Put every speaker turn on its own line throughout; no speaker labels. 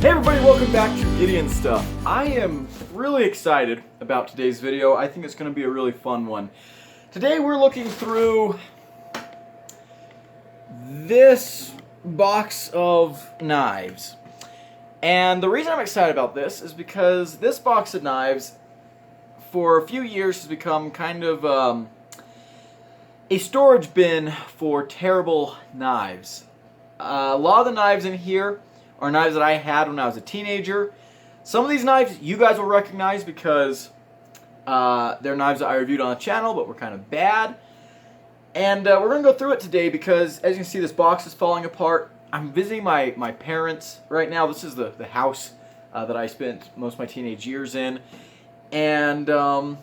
Hey everybody, welcome back to Gideon Stuff. I am really excited about today's video. I think it's going to be a really fun one. Today we're looking through this box of knives. And the reason I'm excited about this is because this box of knives for a few years has become kind of a storage bin for terrible knives. A lot of the knives in here are knives that I had when I was a teenager. Some of these knives you guys will recognize because they're knives that I reviewed on the channel but were kind of bad. And we're going to go through it today because, as you can see, this box is falling apart. I'm visiting my parents right now. This is the house that I spent most of my teenage years in. And I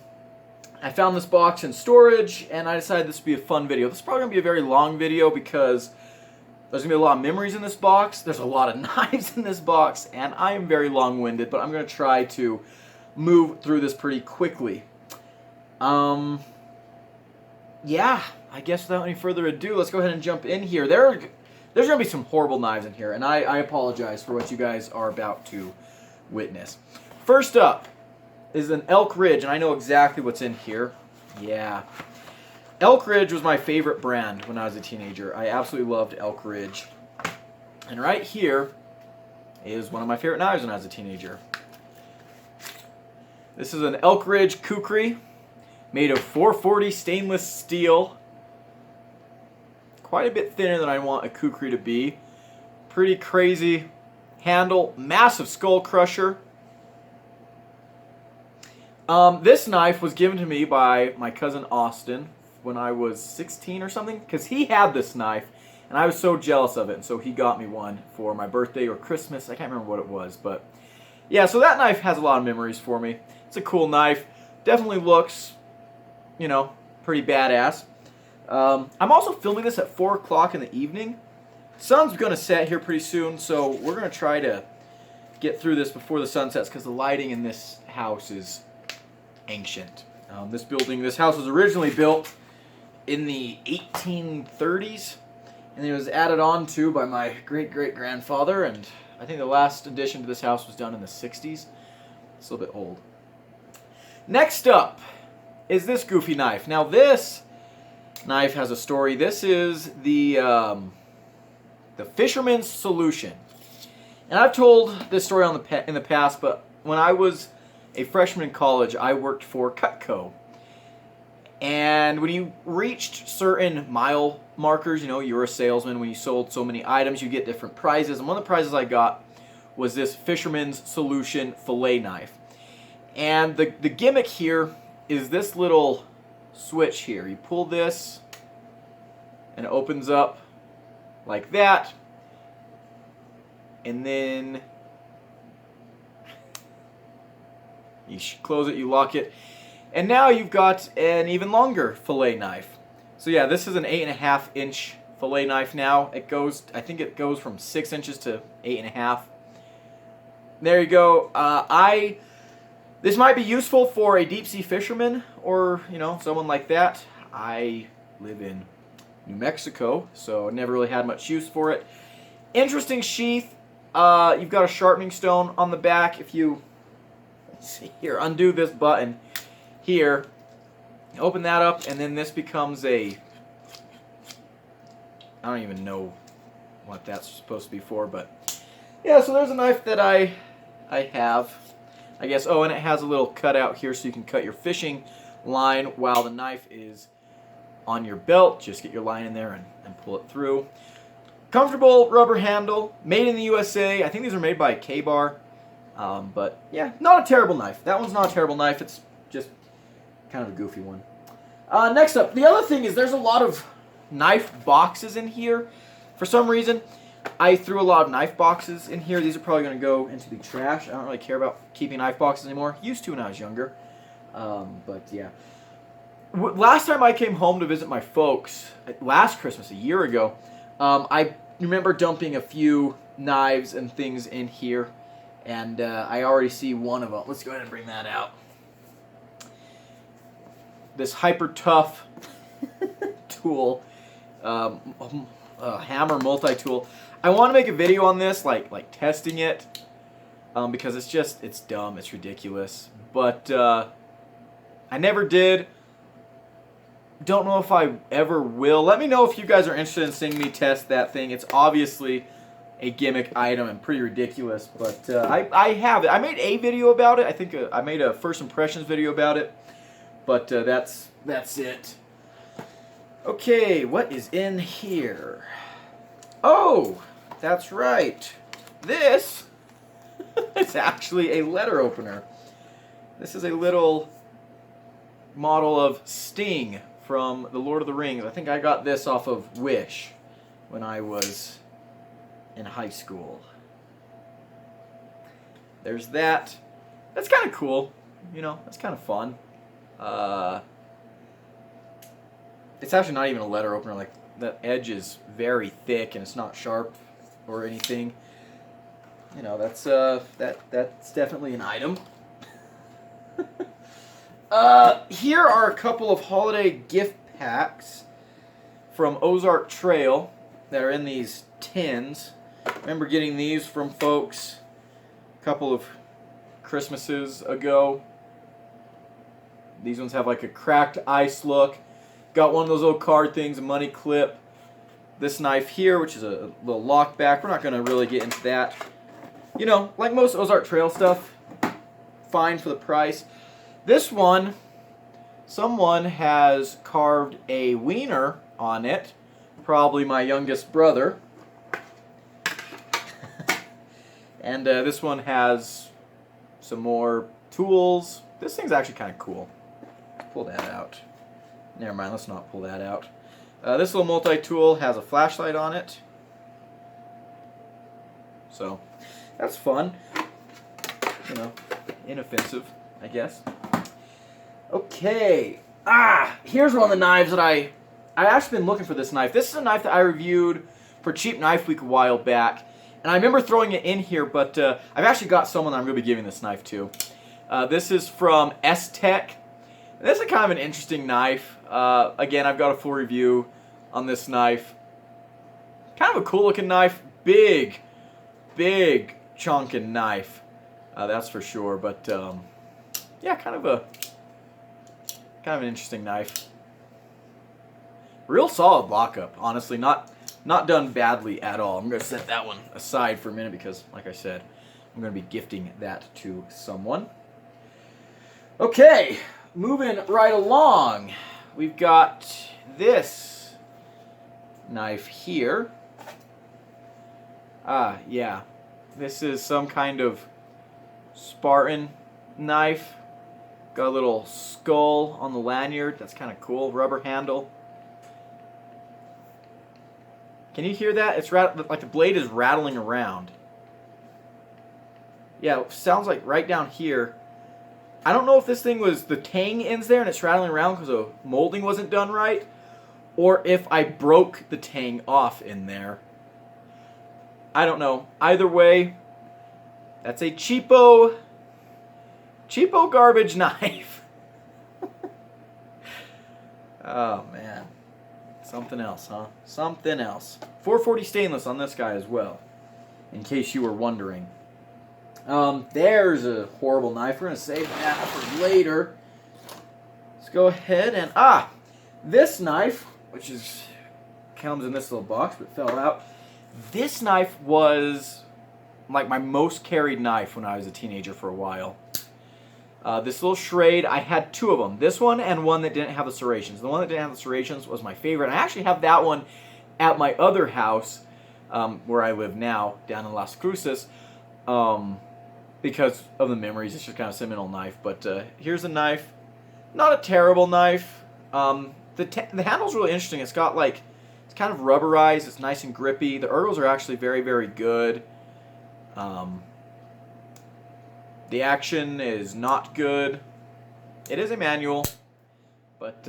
found this box in storage, and I decided this would be a fun video. This is probably going to be a very long video because there's going to be a lot of memories in this box. There's a lot of knives in this box, and I am very long-winded, but I'm going to try to move through this pretty quickly. Yeah, I guess without any further ado, let's go ahead and jump in here. There's going to be some horrible knives in here, and I apologize for what you guys are about to witness. First up is an Elk Ridge, and I know exactly what's in here. Yeah. Elk Ridge was my favorite brand when I was a teenager. I absolutely loved Elk Ridge. And right here is one of my favorite knives when I was a teenager. This is an Elk Ridge Kukri made of 440 stainless steel. Quite a bit thinner than I want a Kukri to be. Pretty crazy handle, massive skull crusher. This knife was given to me by my cousin Austin when I was 16 or something, because he had this knife, and I was so jealous of it, and so he got me one for my birthday or Christmas. I can't remember what it was, but yeah, so that knife has a lot of memories for me. It's a cool knife. Definitely looks, you know, pretty badass. I'm also filming this at 4 o'clock in the evening. Sun's going to set here pretty soon, so we're going to try to get through this before the sun sets, because the lighting in this house is ancient. This house was originally built in the 1830s, and it was added on to by my great-great-grandfather, and I think the last addition to this house was done in the 60s. It's a little bit old. Next up is this goofy knife. Now this knife has a story. This is the Fisherman's Solution. And I've told this story in the past, but when I was a freshman in college, I worked for Cutco. And when you reached certain mile markers, you know, you were a salesman, when you sold so many items, you get different prizes. And one of the prizes I got was this Fisherman's Solution fillet knife. And the gimmick here is this little switch here. You pull this, and it opens up like that. And then you close it, you lock it. And now you've got an even longer fillet knife. So yeah, this is an 8.5 inch fillet knife now. I think it goes from 6 inches to 8.5. There you go. This might be useful for a deep sea fisherman or, you know, someone like that. I live in New Mexico, so never really had much use for it. Interesting sheath. You've got a sharpening stone on the back. If you, let's see here, undo this button here, open that up, and then this becomes I don't even know what that's supposed to be for, but yeah, so there's a knife that I have, I guess. Oh, and it has a little cutout here so you can cut your fishing line while the knife is on your belt. Just get your line in there and pull it through. Comfortable rubber handle, made in the USA. I think these are made by K-Bar, but yeah, not a terrible knife. That one's not a terrible knife. It's just kind of a goofy one. Next up, the other thing is there's a lot of knife boxes in here. For some reason, I threw a lot of knife boxes in here. These are probably going to go into the trash. I don't really care about keeping knife boxes anymore. Used to when I was younger. But yeah. Last time I came home to visit my folks, last Christmas, a year ago, I remember dumping a few knives and things in here. And I already see one of them. Let's go ahead and bring that out. This Hyper Tough tool, hammer multi-tool. I want to make a video on this, like testing it, because it's dumb, it's ridiculous. But I never did. Don't know if I ever will. Let me know if you guys are interested in seeing me test that thing. It's obviously a gimmick item and pretty ridiculous, but I have it. I made a video about it. I think I made a first impressions video about it, but that's it. Okay, what is in here? Oh, that's right. This is actually a letter opener. This is a little model of Sting from The Lord of the Rings. I think I got this off of Wish when I was in high school. There's that. That's kind of cool. You know, that's kind of fun. It's actually not even a letter opener. Like, the edge is very thick and it's not sharp or anything. You know, that's definitely an item. Here are a couple of holiday gift packs from Ozark Trail that are in these tins. I remember getting these from folks a couple of Christmases ago. These ones have like a cracked ice look. Got one of those little card things, a money clip. This knife here, which is a little lock back. We're not going to really get into that. You know, like most Ozark Trail stuff, fine for the price. This one, someone has carved a wiener on it. Probably my youngest brother. And this one has some more tools. This thing's actually kind of cool. Pull that out. Never mind, let's not pull that out. This little multi-tool has a flashlight on it. So, that's fun. You know, inoffensive, I guess. Okay. Here's one of the knives that I've actually been looking for this knife. This is a knife that I reviewed for Cheap Knife Week a while back. And I remember throwing it in here, but I've actually got someone that I'm going to be giving this knife to. This is from S-Tech. This is kind of an interesting knife. Again, I've got a full review on this knife. Kind of a cool looking knife. Big chunkin' knife. That's for sure. But yeah, kind of an interesting knife. Real solid lockup, honestly. Not done badly at all. I'm going to set that one aside for a minute because, like I said, I'm going to be gifting that to someone. Okay, moving right along. We've got this knife here. Yeah. This is some kind of Spartan knife. Got a little skull on the lanyard. That's kind of cool. Rubber handle. Can you hear that? It's like the blade is rattling around. Yeah, it sounds like right down here. I don't know if this thing was the tang ends there and it's rattling around because the molding wasn't done right, or if I broke the tang off in there. I don't know. Either way, that's a cheapo garbage knife. Oh, man. Something else, huh? Something else. 440 stainless on this guy as well, in case you were wondering. There's a horrible knife. We're going to save that for later. Let's go ahead and... this knife, which comes in this little box, but fell out. This knife was like my most carried knife when I was a teenager for a while. This little Schrade, I had two of them. This one and one that didn't have the serrations. The one that didn't have the serrations was my favorite. I actually have that one at my other house, where I live now, down in Las Cruces, because of the memories. It's just kind of a sentimental knife. But here's a knife. Not a terrible knife. The handle's really interesting. It's got like, it's kind of rubberized. It's nice and grippy. The ergos are actually very, very good. The action is not good. It is a manual, but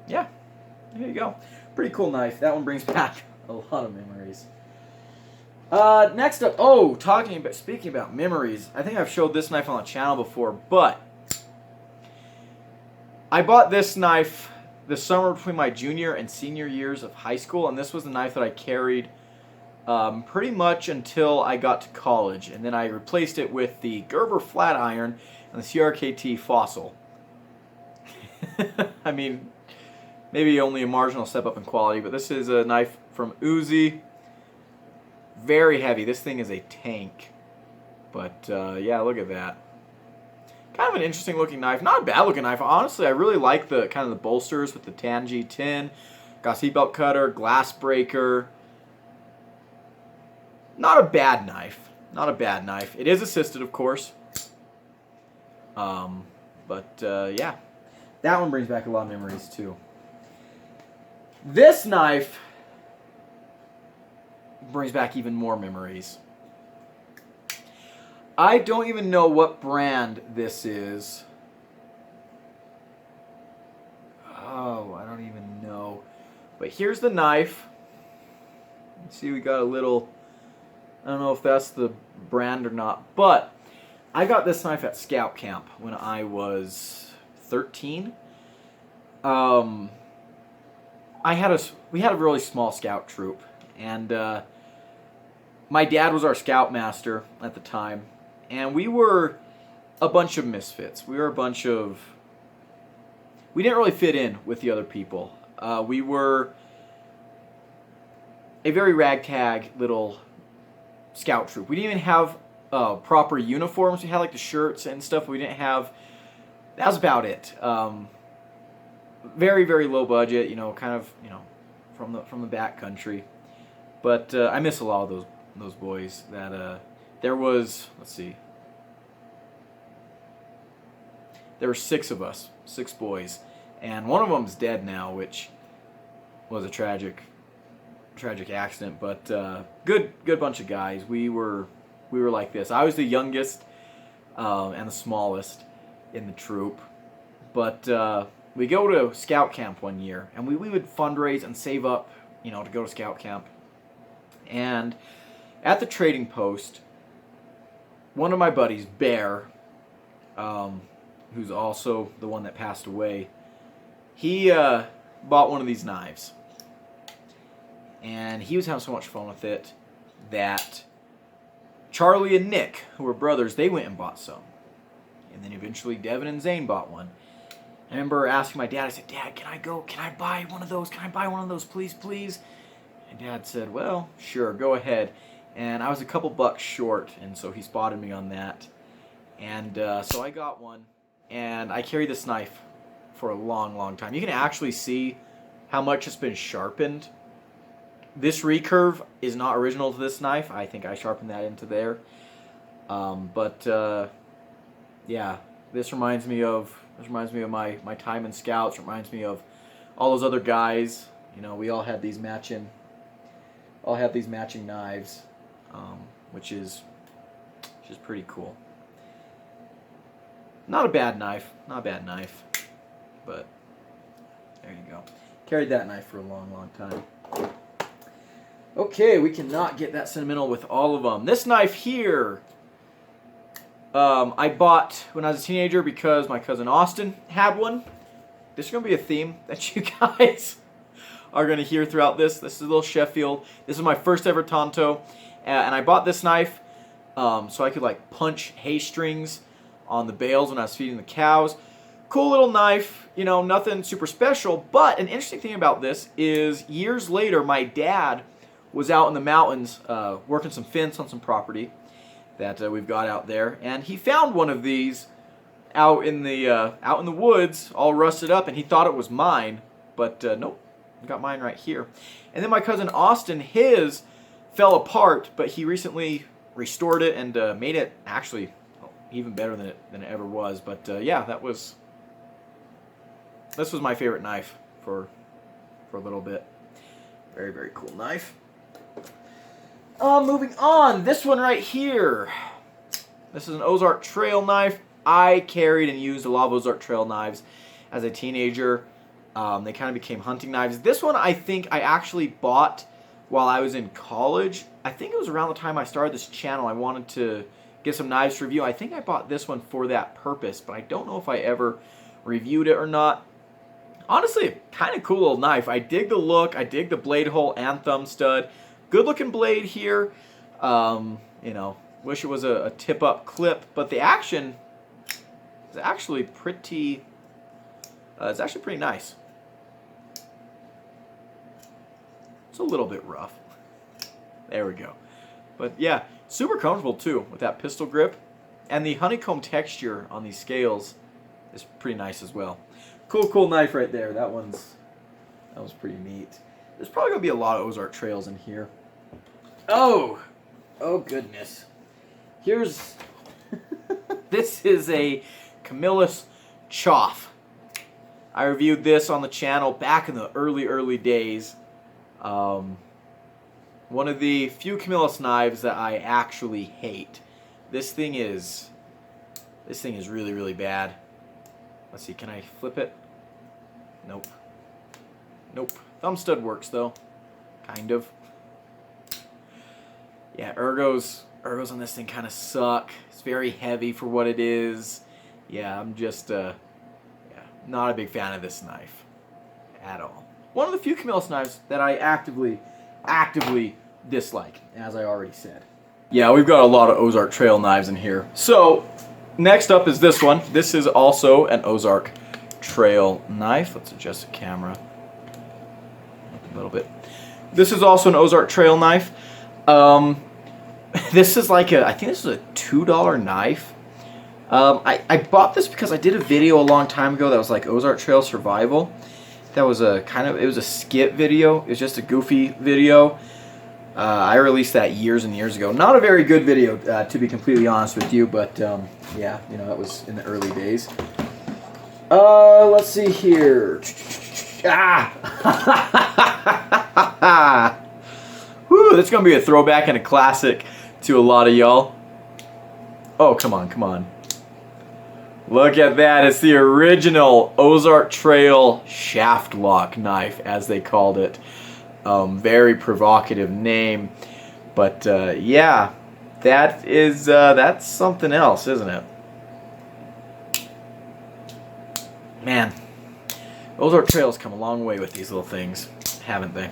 yeah, there you go. Pretty cool knife. That one brings back a lot of memories. Next up, speaking about memories, I think I've showed this knife on the channel before, but I bought this knife the summer between my junior and senior years of high school, and this was the knife that I carried pretty much until I got to college, and then I replaced it with the Gerber flat iron and the CRKT Fossil. I mean, maybe only a marginal step up in quality, but this is a knife from Uzi. Very heavy. This thing is a tank. But yeah, look at that. Kind of an interesting looking knife. Not a bad looking knife. Honestly, I really like the kind of the bolsters with the Tangy tin. Got seatbelt cutter, glass breaker. Not a bad knife. Not a bad knife. It is assisted, of course. Yeah. That one brings back a lot of memories, too. This knife brings back even more memories. I don't even know what brand this is. Oh, I don't even know. But here's the knife. You see, we got a little... I don't know if that's the brand or not, but I got this knife at Scout Camp when I was 13. We had a really small scout troop, and my dad was our scoutmaster at the time, and we were a bunch of misfits. We didn't really fit in with the other people. We were a very ragtag little scout troop. We didn't even have proper uniforms. We had like the shirts and stuff. We didn't have. That was about it. Very, very low budget. Kind of from the back country. But I miss a lot of those boys. That there was. Let's see. There were 6 of us, 6 boys, and one of them's dead now, which was a tragic accident. But good bunch of guys. We were like this. I was the youngest and the smallest in the troop. But we go to Scout Camp one year, and we would fundraise and save up, to go to Scout Camp. And at the trading post, one of my buddies, Bear, who's also the one that passed away, he bought one of these knives. And he was having so much fun with it that Charlie and Nick, who were brothers, they went and bought some. And then eventually Devin and Zane bought one. I remember asking my dad, I said, "Dad, can I buy one of those? Can I buy one of those, please, please?" And Dad said, "Well, sure, go ahead." And I was a couple bucks short, and so he spotted me on that. And so I got one, and I carried this knife for a long, long time. You can actually see how much it's been sharpened. This recurve is not original to this knife. I think I sharpened that into there. Yeah, this reminds me of my time in Scouts. Reminds me of all those other guys. We all had these matching knives, which is pretty cool. Not a bad knife, but there you go. Carried that knife for a long, long time. Okay, we cannot get that sentimental with all of them. This knife here, I bought when I was a teenager because my cousin Austin had one. This is going to be a theme that you guys are going to hear throughout this. This is a little Sheffield. This is my first ever Tonto, and I bought this knife so I could punch hay strings on the bales when I was feeding the cows. Cool little knife, nothing super special. But an interesting thing about this is years later, my dad was out in the mountains working some fence on some property that we've got out there, and he found one of these out in the woods, all rusted up, and he thought it was mine, but nope, I got mine right here. And then my cousin Austin, his fell apart, but he recently restored it and made it actually even better than it ever was. But yeah, this was my favorite knife for a little bit. Very, very cool knife. Moving on, this one right here. This is an Ozark Trail knife. I carried and used a lot of Ozark Trail knives as a teenager. They kind of became hunting knives. This one I think I actually bought while I was in college. I think it was around the time I started this channel. I wanted to get some knives to review. I think I bought this one for that purpose, but I don't know if I ever reviewed it or not. Honestly, kind of cool little knife. I dig the look. I dig the blade hole and thumb stud. Good looking blade here. You know, wish it was a tip up clip, but the action is actually pretty. It's actually pretty nice. It's a little bit rough. There we go. But yeah, super comfortable too with that pistol grip, and the honeycomb texture on these scales is pretty nice as well. Cool knife right there. That was pretty neat. There's probably gonna be a lot of Ozark Trails in here. Oh goodness. Here's this is a Camillus Choff. I reviewed this on the channel back in the early days. One of the few Camillus knives that I actually hate. This thing is really bad. Let's see, can I flip it? Nope. Thumb stud works though, kind of. Yeah, ergos on this thing kind of suck. It's very heavy for what it is. Yeah, I'm just not a big fan of this knife at all. One of the few Camillus knives that I actively dislike, as I already said. Yeah, we've got a lot of Ozark Trail knives in here. So, next up is this one. This is also an Ozark Trail knife. Let's adjust the camera a little bit. This is also an Ozark Trail knife. This is like I think this is a $2 knife. I bought this because I did a video a long time ago that was like Ozark Trail Survival. That was it was a skit video. It was just a goofy video. I released that years and years ago. Not a very good video, to be completely honest with you, but yeah, you know, that was in the early days. Let's see here. Whew, that's gonna be a throwback and a classic to a lot of y'all. Oh, come on. Look at that. It's the original Ozark Trail shaft lock knife, as they called it. Very provocative name, but yeah, that's something else, isn't it? Man, Ozark Trail's come a long way with these little things, haven't they?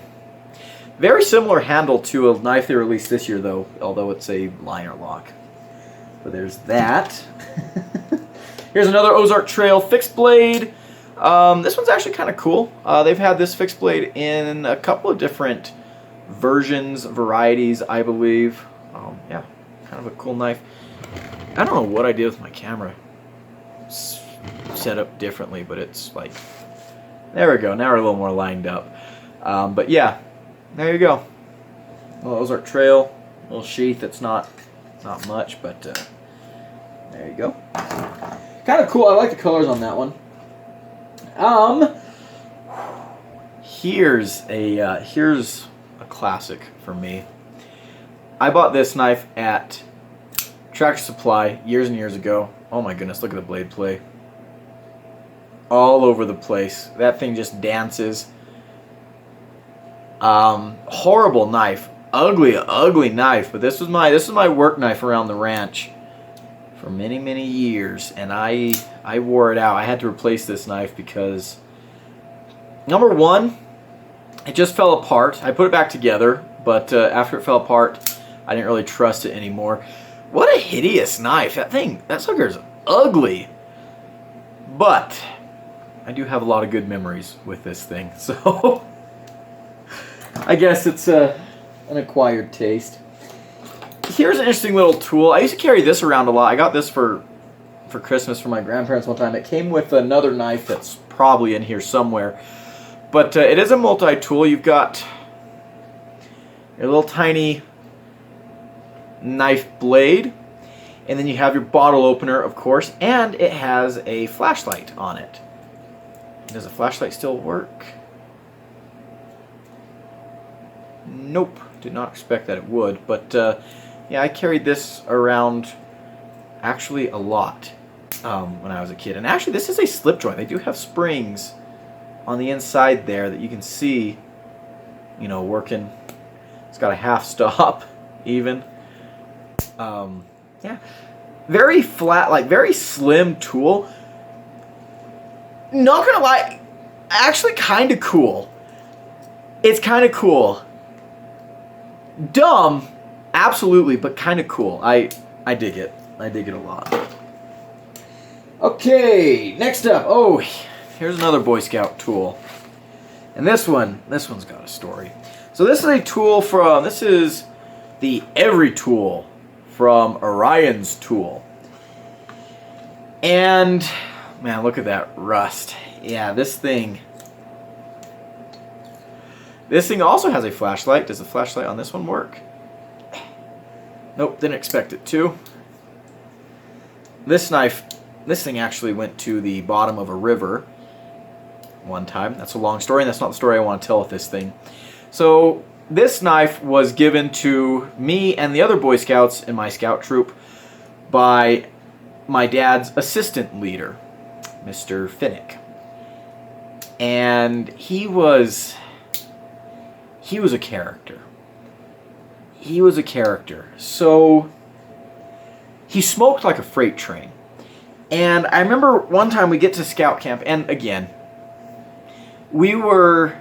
Very similar handle to a knife they released this year, though, although it's a liner lock. But there's that. Here's another Ozark Trail fixed blade. This one's actually kind of cool. They've had this fixed blade in a couple of different versions, varieties, I believe. Yeah, kind of a cool knife. I don't know what I did with my camera. It's set up differently, but it's like, there we go. Now we're a little more lined up. But yeah, there you go. Well, Ozark Trail, little sheath. It's not much, but there you go. Kind of cool. I like the colors on that one. Here's a classic for me. I bought this knife at Tractor Supply years and years ago. Oh my goodness, look at the blade play. All over the place. That thing just dances. Horrible knife. Ugly knife. But this was my work knife around the ranch for many years, and I wore it out. I had to replace this knife because, number one, it just fell apart. I put it back together, but after it fell apart, I didn't really trust it anymore. What a hideous knife. That sucker's ugly. But I do have a lot of good memories with this thing, so I guess it's an acquired taste. Here's an interesting little tool. I used to carry this around a lot. I got this for Christmas from my grandparents one time. It came with another knife that's probably in here somewhere. But it is a multi-tool. You've got your little tiny knife blade, and then you have your bottle opener, of course, and it has a flashlight on it. Does the flashlight still work? Nope. Did not expect that it would, but yeah, I carried this around actually a lot when I was a kid. And actually, this is a slip joint. They do have springs on the inside there that you can see, you know, working. It's got a half stop even. Yeah, very flat, like very slim tool. Not gonna lie, actually kind of cool. It's kind of cool. Dumb, absolutely, but kind of cool. I dig it. I dig it a lot. Okay, next up. Oh, here's another Boy Scout tool. And this one's got a story. So this is a tool from, this is the Every Tool from Orion's Tool. And, man, look at that rust. Yeah, this thing also has a flashlight. Does the flashlight on this one work? Nope, didn't expect it to. This thing actually went to the bottom of a river one time. That's a long story, and that's not the story I want to tell with this thing. So this knife was given to me and the other Boy Scouts in my scout troop by my dad's assistant leader, Mr. Finnick. And he was a character. He was a character. So he smoked like a freight train. And I remember one time we get to scout camp, and again, we were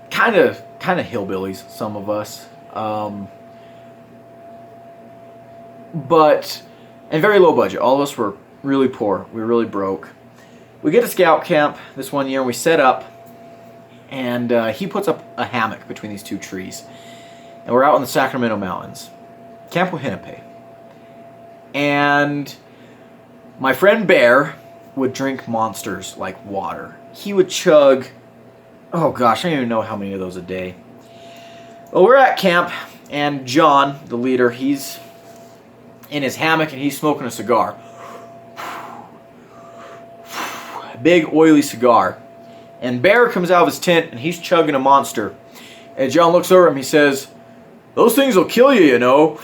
kind of hillbillies, some of us, and very low budget. All of us were really poor. We were really broke. We get to scout camp this one year, and we set up, and he puts up a hammock between these two trees, and we're out in the Sacramento Mountains, Camp Wahinape, and my friend Bear would drink Monsters like water. He would chug, oh gosh, I don't even know how many of those a day. Well, we're at camp, and John, the leader, he's in his hammock, and he's smoking a cigar. A big, oily cigar. And Bear comes out of his tent, and he's chugging a Monster. And John looks over at him, he says, "Those things will kill you, you know."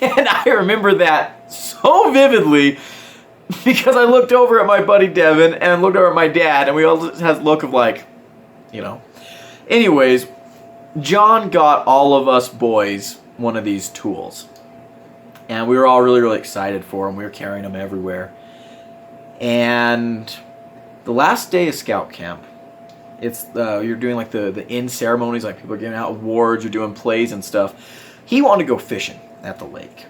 And I remember that so vividly because I looked over at my buddy Devin and looked over at my dad, and we all had a look of like, you know. Anyways, John got all of us boys one of these tools. And we were all really, really excited for them. We were carrying them everywhere. And the last day of scout camp, it's you're doing like the end ceremonies, like people are giving out awards, you're doing plays and stuff. He wanted to go fishing at the lake.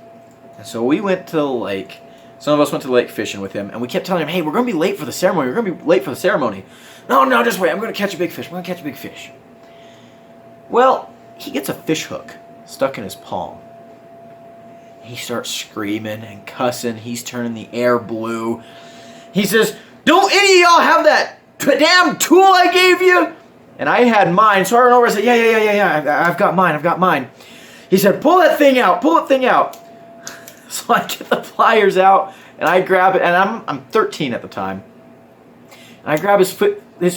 And so we went to the lake. Some of us went to the lake fishing with him, and we kept telling him, "Hey, we're going to be late for the ceremony. We're going to be late for the ceremony." No, just wait. I'm going to catch a big fish. I'm going to catch a big fish. Well, he gets a fish hook stuck in his palm. He starts screaming and cussing. He's turning the air blue. He says, "Don't any of y'all have that damn tool I gave you?" And I had mine, so I ran over and said, Yeah, I've got mine. He said, "Pull that thing out, pull that thing out." So I get the pliers out, and I grab it, and I'm 13 at the time. And I grab his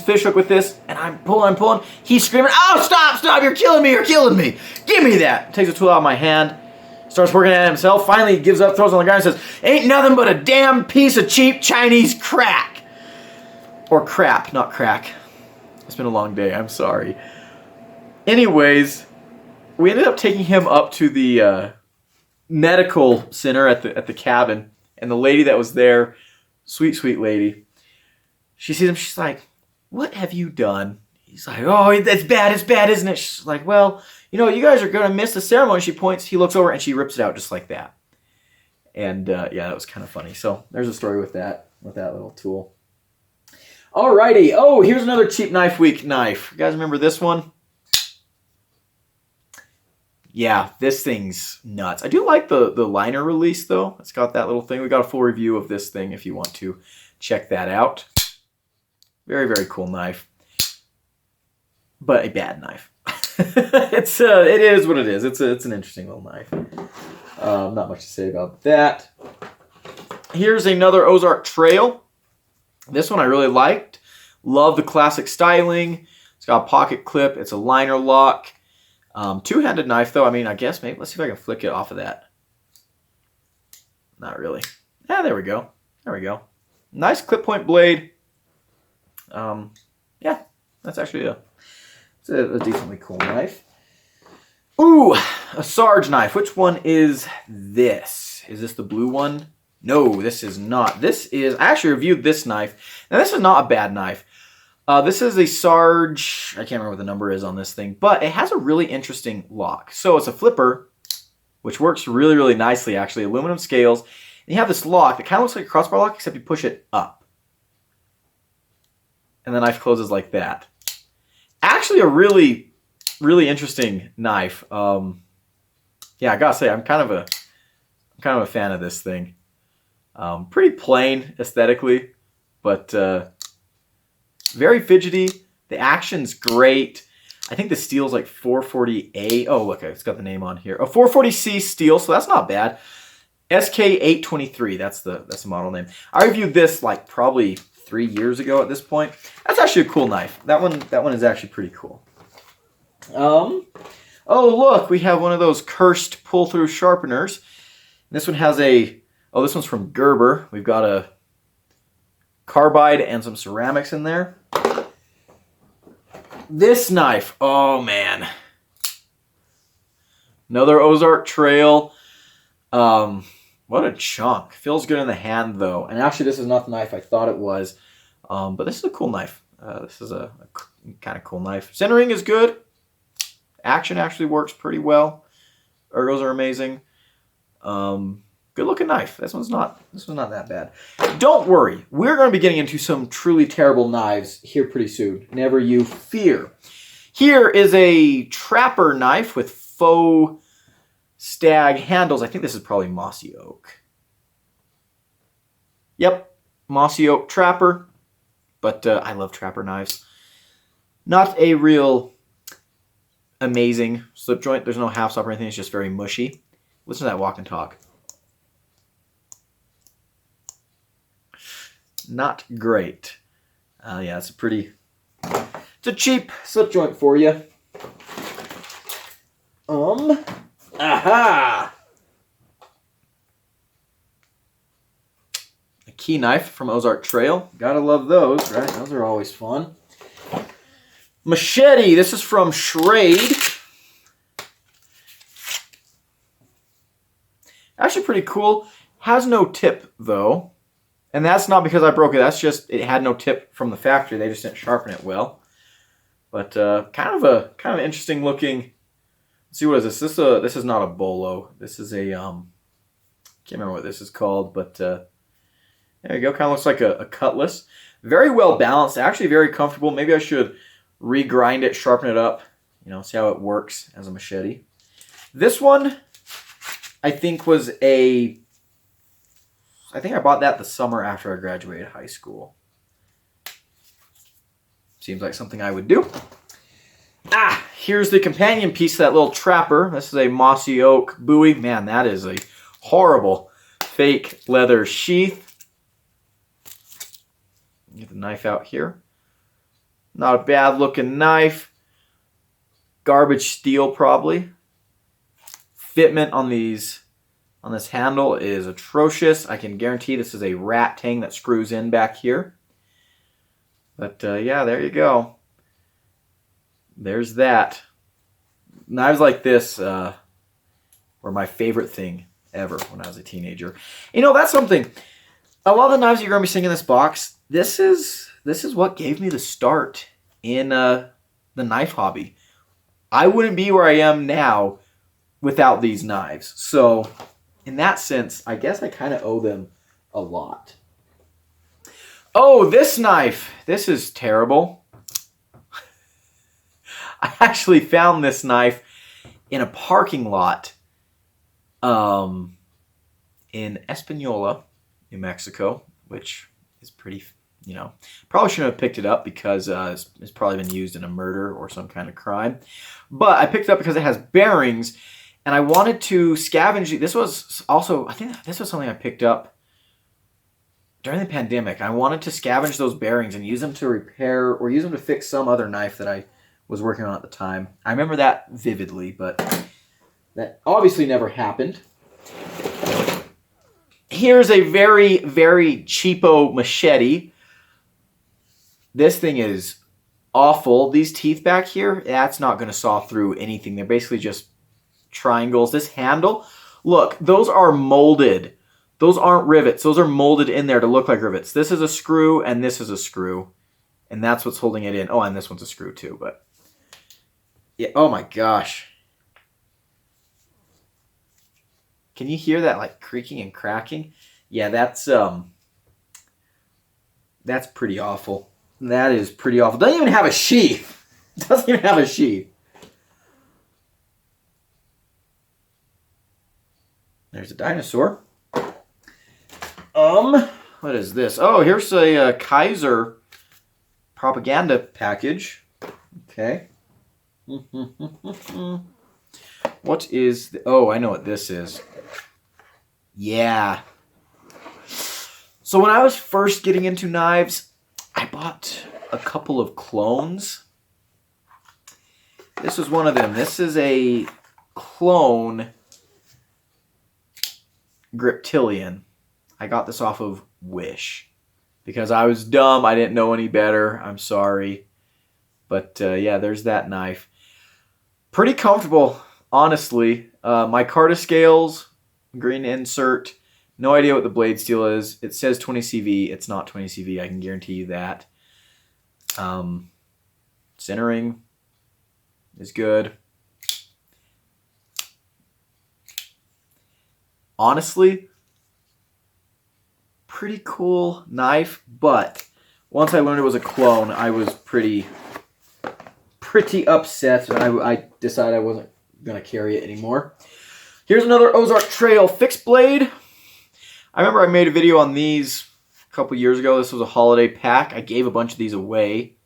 fish hook with this, and I'm pulling. He's screaming, "Oh, stop, you're killing me. Give me that." Takes the tool out of my hand, starts working at it himself. Finally, he gives up, throws it on the ground, and says, "Ain't nothing but a damn piece of cheap Chinese crack." Or crap, not crack. It's been a long day, I'm sorry. Anyways, we ended up taking him up to the medical center at the cabin, and the lady that was there, sweet lady, she sees him, she's like, "What have you done?" He's like, "Oh, that's bad, isn't it?" She's like, "Well, you know, you guys are going to miss the ceremony." She points, he looks over, and she rips it out just like that. And yeah, that was kind of funny. So there's a story with that little tool. Alrighty. Oh, here's another Cheap Knife Week knife. You guys remember this one? Yeah, this thing's nuts. I do like the liner release, though. It's got that little thing. We got a full review of this thing if you want to check that out. Very, very cool knife. But a bad knife. It is what it is. It's an interesting little knife. Not much to say about that. Here's another Ozark Trail. This one I really liked. Love the classic styling. It's got a pocket clip. It's a liner lock. Two-handed knife, though. I mean, I guess maybe. Let's see if I can flick it off of that. Not really. There we go. Nice clip point blade. Yeah, that's actually a decently cool knife. Ooh, a Sarge knife. Which one is this? Is this the blue one? No, this is not. I actually reviewed this knife. Now, this is not a bad knife. This is a Sarge. I can't remember what the number is on this thing, but it has a really interesting lock. So it's a flipper, which works really, really nicely, actually. Aluminum scales. And you have this lock that kind of looks like a crossbar lock, except you push it up. And the knife closes like that. Actually, a really, really interesting knife. Yeah, I gotta say, I'm kind of a fan of this thing. Pretty plain aesthetically, but very fidgety. The action's great. I think the steel's like 440A. Oh, look, it's got the name on here. Oh, 440C steel, so that's not bad. SK823, that's the model name. I reviewed this like probably 3 years ago at this point. That's actually a cool knife. That one is actually pretty cool. Oh, look, we have one of those cursed pull-through sharpeners. This one has this one's from Gerber. We've got a carbide and some ceramics in there. This knife, oh man. Another Ozark Trail. What a chunk. Feels good in the hand though. And actually this is not the knife I thought it was. But this is a cool knife. This is a kind of cool knife. Centering is good. Action actually works pretty well. Ergos are amazing. Good looking knife. This one's not that bad. Don't worry. We're going to be getting into some truly terrible knives here pretty soon. Never you fear. Here is a trapper knife with faux stag handles. I think this is probably mossy oak. Yep, mossy oak trapper. But I love trapper knives. Not a real amazing slip joint. There's no half stop or anything. It's just very mushy. Listen to that walk and talk. Not great. Yeah, it's a cheap slip joint for you. Aha! A key knife from Ozark Trail. Gotta love those, right? Those are always fun. Machete. This is from Schrade. Actually pretty cool. Has no tip, though. And that's not because I broke it. That's just it had no tip from the factory. They just didn't sharpen it well. But kind of interesting looking. Let's see, what is this? This is not a bolo. This is a can't remember what this is called, but there you go. Kind of looks like a cutlass. Very well balanced. Actually very comfortable. Maybe I should regrind it, sharpen it up. You know, see how it works as a machete. This one, I think I think I bought that the summer after I graduated high school. Seems like something I would do. Here's the companion piece to that little trapper. This is a mossy oak Bowie. Man, that is a horrible fake leather sheath. Get the knife out here. Not a bad looking knife. Garbage steel probably. Fitment on this handle is atrocious. I can guarantee this is a rat tang that screws in back here. But yeah, there you go. There's that. Knives like this were my favorite thing ever when I was a teenager. You know, that's something. A lot of the knives you're going to be seeing in this box, this is what gave me the start in the knife hobby. I wouldn't be where I am now without these knives. So in that sense, I guess I kind of owe them a lot. Oh, this knife. This is terrible. I actually found this knife in a parking lot in Espanola, New Mexico, which is pretty, you know, probably shouldn't have picked it up because it's probably been used in a murder or some kind of crime. But I picked it up because it has bearings. And I wanted to scavenge. This was also, I think this was something I picked up during the pandemic. I wanted to scavenge those bearings and use them to repair or use them to fix some other knife that I was working on at the time. I remember that vividly, but that obviously never happened. Here's a very, very cheapo machete. This thing is awful. These teeth back here, that's not going to saw through anything. They're basically just triangles. This handle, look, those are molded. Those aren't rivets. Those are molded in there to look like rivets. This is a screw and this is a screw. and that's what's holding it in. Oh, and this one's a screw too, but yeah. Oh my gosh. Can you hear that like creaking and cracking? Yeah, that's pretty awful. That is pretty awful. Doesn't even have a sheath. Doesn't even have a sheath. There's a dinosaur. What is this? Oh, here's a Kaiser propaganda package. Okay. What is oh, I know what this is. Yeah. So when I was first getting into knives, I bought a couple of clones. This was one of them. This is a clone Griptilian. I got this off of Wish because I was dumb. I didn't know any better. I'm sorry. But yeah, there's that knife. Pretty comfortable, honestly. Micarta scales, green insert. No idea what the blade steel is. It says 20 CV. It's not 20 CV. I can guarantee you that. Centering is good. Honestly, pretty cool knife, but once I learned it was a clone, I was pretty upset, and I decided I wasn't going to carry it anymore. Here's another Ozark Trail fixed blade. I remember I made a video on these a couple years ago. This was a holiday pack. I gave a bunch of these away,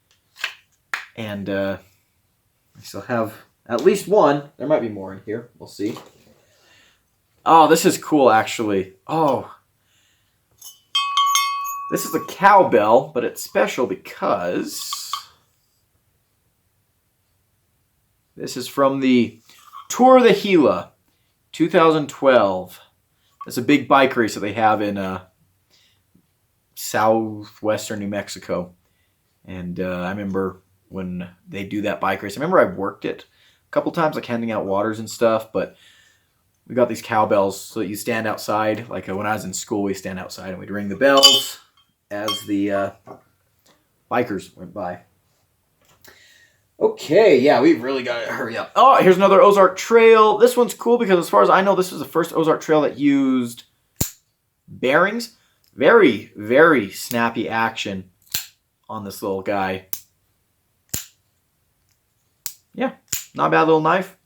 and I still have at least one. There might be more in here. We'll see. Oh, this is cool, actually. Oh. This is a cowbell, but it's special because this is from the Tour de Gila 2012. It's a big bike race that they have in southwestern New Mexico. And I remember when they do that bike race. I remember I worked it a couple times, like handing out waters and stuff, but we got these cowbells so that you stand outside. Like when I was in school, we stand outside and we'd ring the bells as the bikers went by. Okay, yeah, we've really got to hurry up. Oh, here's another Ozark Trail. This one's cool because as far as I know, this was the first Ozark Trail that used bearings. Very, very snappy action on this little guy. Yeah, not a bad little knife.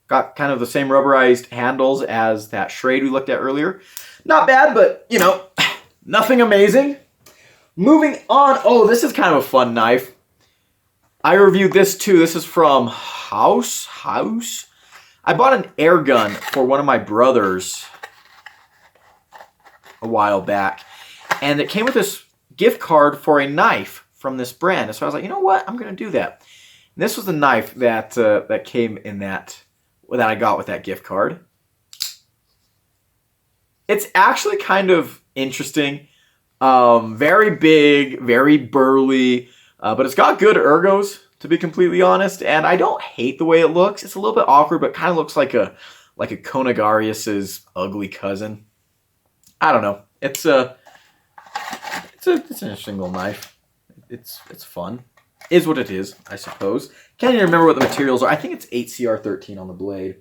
Got kind of the same rubberized handles as that Schrade we looked at earlier. Not bad, but, you know, nothing amazing. Moving on. Oh, this is kind of a fun knife. I reviewed this too. This is from House. I bought an air gun for one of my brothers a while back, and it came with this gift card for a knife from this brand. And so I was like, you know what? I'm going to do that. And this was the knife that that came in that I got with that gift card. It's actually kind of interesting. Very big, very burly, but it's got good ergos, to be completely honest. And I don't hate the way it looks. It's a little bit awkward, but kind of looks like a Conagarius's ugly cousin. I don't know. It's an interesting little knife. It's fun. Is what it is, I suppose. Can't even remember what the materials are. I think it's 8CR13 on the blade.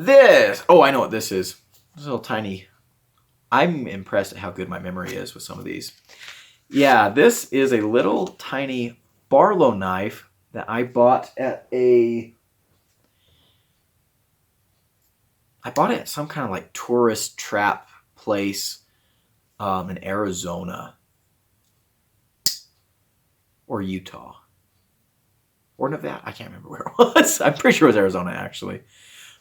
This. Oh, I know what this is. This little tiny. I'm impressed at how good my memory is with some of these. Yeah, this is a little tiny Barlow knife that I bought at some kind of like tourist trap place in Arizona or Utah or Nevada. I can't remember where it was. I'm pretty sure it was Arizona, actually.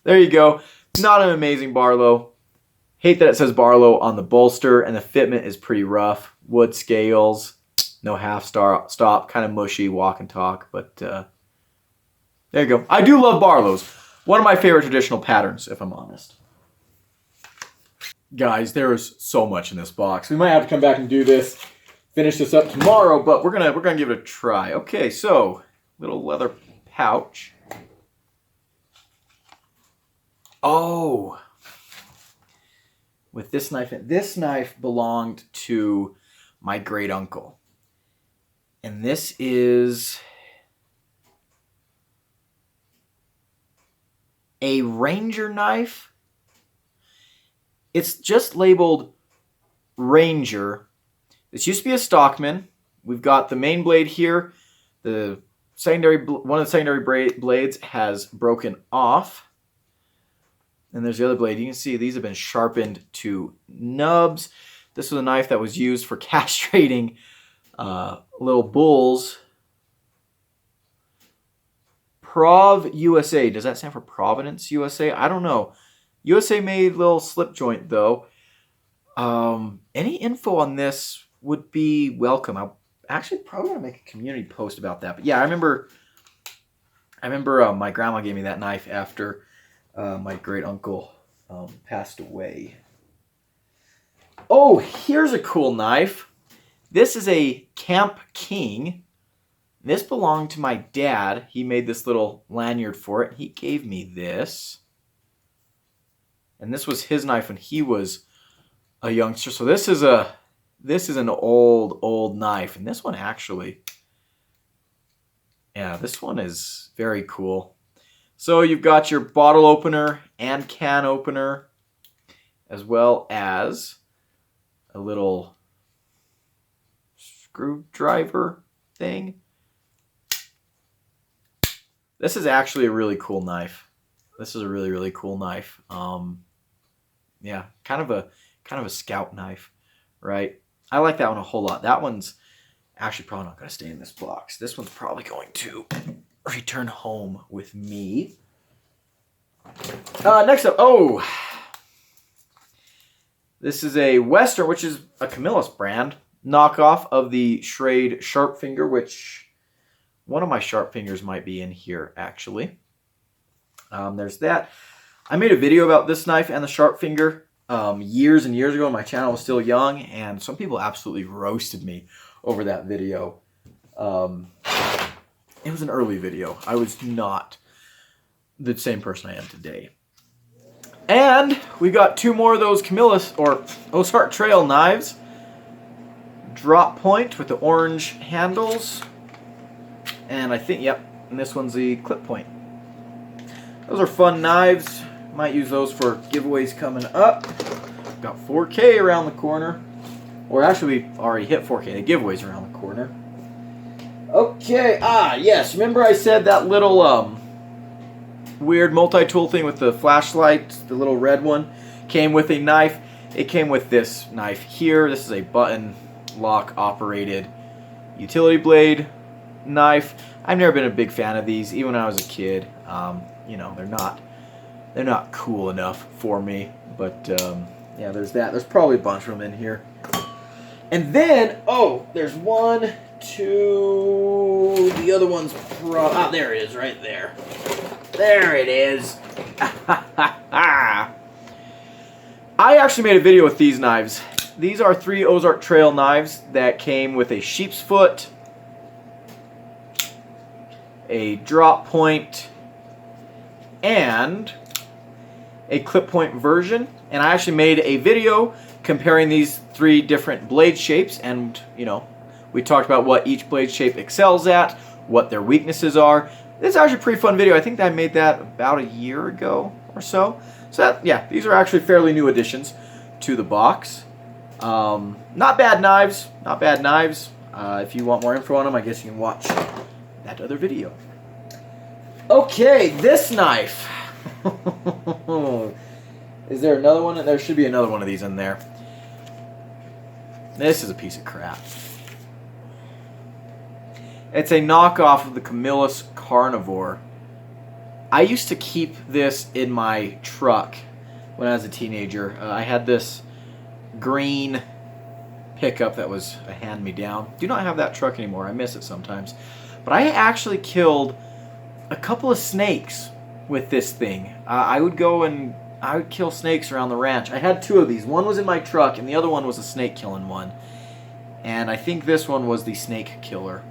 There you go. Not an amazing Barlow. Hate that it says Barlow on the bolster, and the fitment is pretty rough. Wood scales, no half stop, kind of mushy walk and talk, but there you go. I do love Barlows. One of my favorite traditional patterns, if I'm honest. Guys, there is so much in this box. We might have to come back and do this, finish this up tomorrow, but we're gonna give it a try. Okay, so little leather pouch. Oh. With this knife belonged to my great uncle. And this is a Ranger knife. It's just labeled Ranger. This used to be a Stockman. We've got the main blade here. The secondary, one of the secondary blades has broken off. And there's the other blade. You can see these have been sharpened to nubs. This was a knife that was used for castrating little bulls. Prov USA. Does that stand for Providence USA? I don't know. USA made little slip joint though. Any info on this would be welcome. I'm actually probably gonna make a community post about that. But yeah, I remember my grandma gave me that knife after my great uncle passed away. Oh, here's a cool knife. This is a Camp King. This belonged to my dad. He made this little lanyard for it. He gave me this. And this was his knife when he was a youngster. So this is an old knife. And this one actually, yeah, this one is very cool. So you've got your bottle opener and can opener, as well as a little screwdriver thing. This is actually a really cool knife. This is a really, really cool knife. Yeah, kind of a scout knife, right? I like that one a whole lot. That one's actually probably not going to stay in this box. This one's probably going to return home with me. Next up, this is a Western, which is a Camillus brand knockoff of the Schrade Sharpfinger, which one of my sharp fingers might be in here, actually. There's that. I made a video about this knife and the Sharpfinger years and years ago when my channel was still young, and some people absolutely roasted me over that video. It was an early video. I was not the same person I am today. And we got two more of those Camillus or Ozark Trail knives. Drop point with the orange handles. And I think, yep, and this one's the clip point. Those are fun knives. Might use those for giveaways coming up. Got 4K around the corner. Or actually, we already hit 4K. The giveaways around the corner. Okay, yes. Remember I said that little weird multi-tool thing with the flashlight, the little red one, came with a knife. It came with this knife here. This is a button lock operated utility blade knife. I've never been a big fan of these, even when I was a kid. You know, they're not cool enough for me. But yeah, there's that. There's probably a bunch of them in here. And then, there's one, two, the other one's there it is, right there. There it is. I actually made a video with these knives. These are 3 Ozark Trail knives that came with a sheep's foot, a drop point, and a clip point version. And I actually made a video comparing these 3 different blade shapes, and you know, we talked about what each blade shape excels at, what their weaknesses are. This is actually a pretty fun video. I think I made that about a year ago or so. So that, yeah, these are actually fairly new additions to the box. Not bad knives, not bad knives. If you want more info on them, I guess you can watch that other video. Okay, this knife. Is there another one? There should be another one of these in there. This is a piece of crap. It's a knockoff of the Camillus Carnivore. I used to keep this in my truck when I was a teenager. I had this green pickup that was a hand-me-down. Do not have that truck anymore. I miss it sometimes. But I actually killed a couple of snakes with this thing. I would go and I would kill snakes around the ranch. I had 2 of these. One was in my truck and the other one was a snake killing one. And I think this one was the snake killer.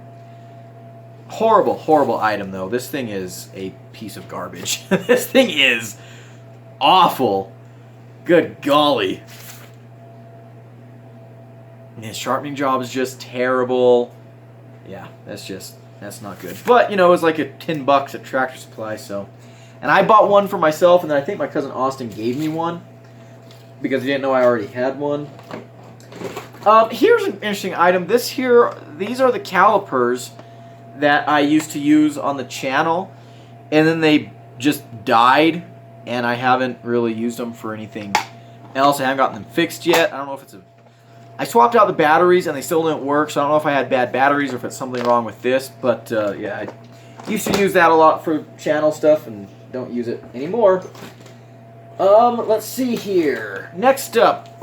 Horrible, horrible item though. This thing is a piece of garbage. This thing is awful. Good golly. And his sharpening job is just terrible. Yeah, that's not good. But, you know, it was like $10 at Tractor Supply, so. And I bought one for myself, and then I think my cousin Austin gave me one because he didn't know I already had one. Here's an interesting item. These are the calipers that I used to use on the channel, and then they just died, and I haven't really used them for anything else. I haven't gotten them fixed yet. I don't know if it's I swapped out the batteries, and they still didn't work, so I don't know if I had bad batteries or if it's something wrong with this, but yeah, I used to use that a lot for channel stuff, and don't use it anymore. Let's see here. Next up,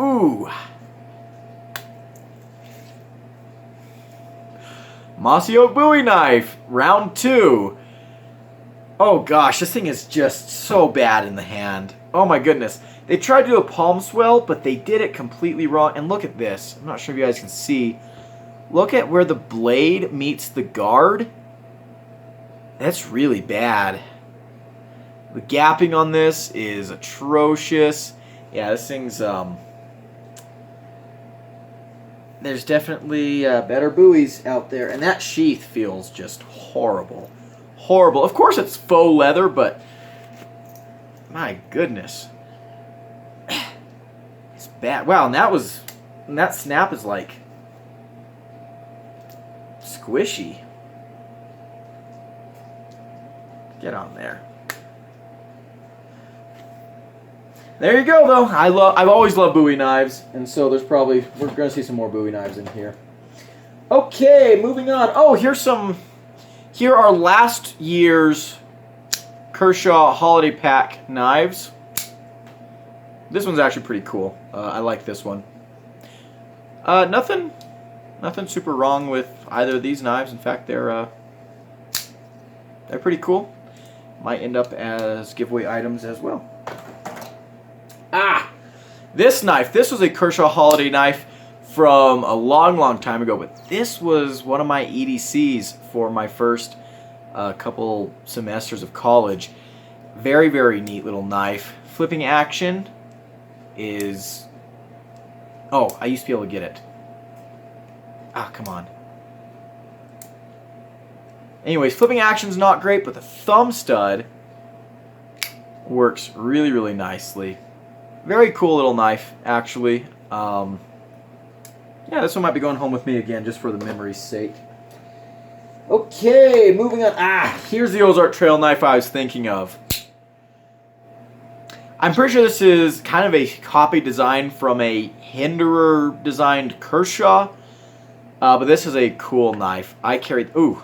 Mossy Oak Bowie Knife, round 2. Oh gosh, this thing is just so bad in the hand. Oh my goodness. They tried to do a palm swell, but they did it completely wrong. And look at this. I'm not sure if you guys can see. Look at where the blade meets the guard. That's really bad. The gapping on this is atrocious. Yeah, this thing's, there's definitely better buoys out there. And that sheath feels just horrible. Horrible. Of course it's faux leather, but my goodness. It's bad. Wow, and that snap is like squishy. Get on there. There you go, though. I've always loved Bowie knives, and so we're going to see some more Bowie knives in here. Okay, moving on. Oh, here are last year's Kershaw Holiday Pack knives. This one's actually pretty cool. I like this one. Nothing super wrong with either of these knives. In fact, they're pretty cool. Might end up as giveaway items as well. This knife. This was a Kershaw Holiday knife from a long time ago, but this was one of my EDCs for my first couple semesters of college. Very, very neat little knife. Flipping action is... Oh, I used to be able to get it. Come on. Anyways, flipping action's not great, but the thumb stud works really, really nicely. Very cool little knife, actually. Yeah, this one might be going home with me again, just for the memory's sake. Okay, moving on. Here's the Ozark Trail knife I was thinking of. I'm pretty sure this is kind of a copy design from a Hinderer designed Kershaw. But this is a cool knife. I carried... Ooh.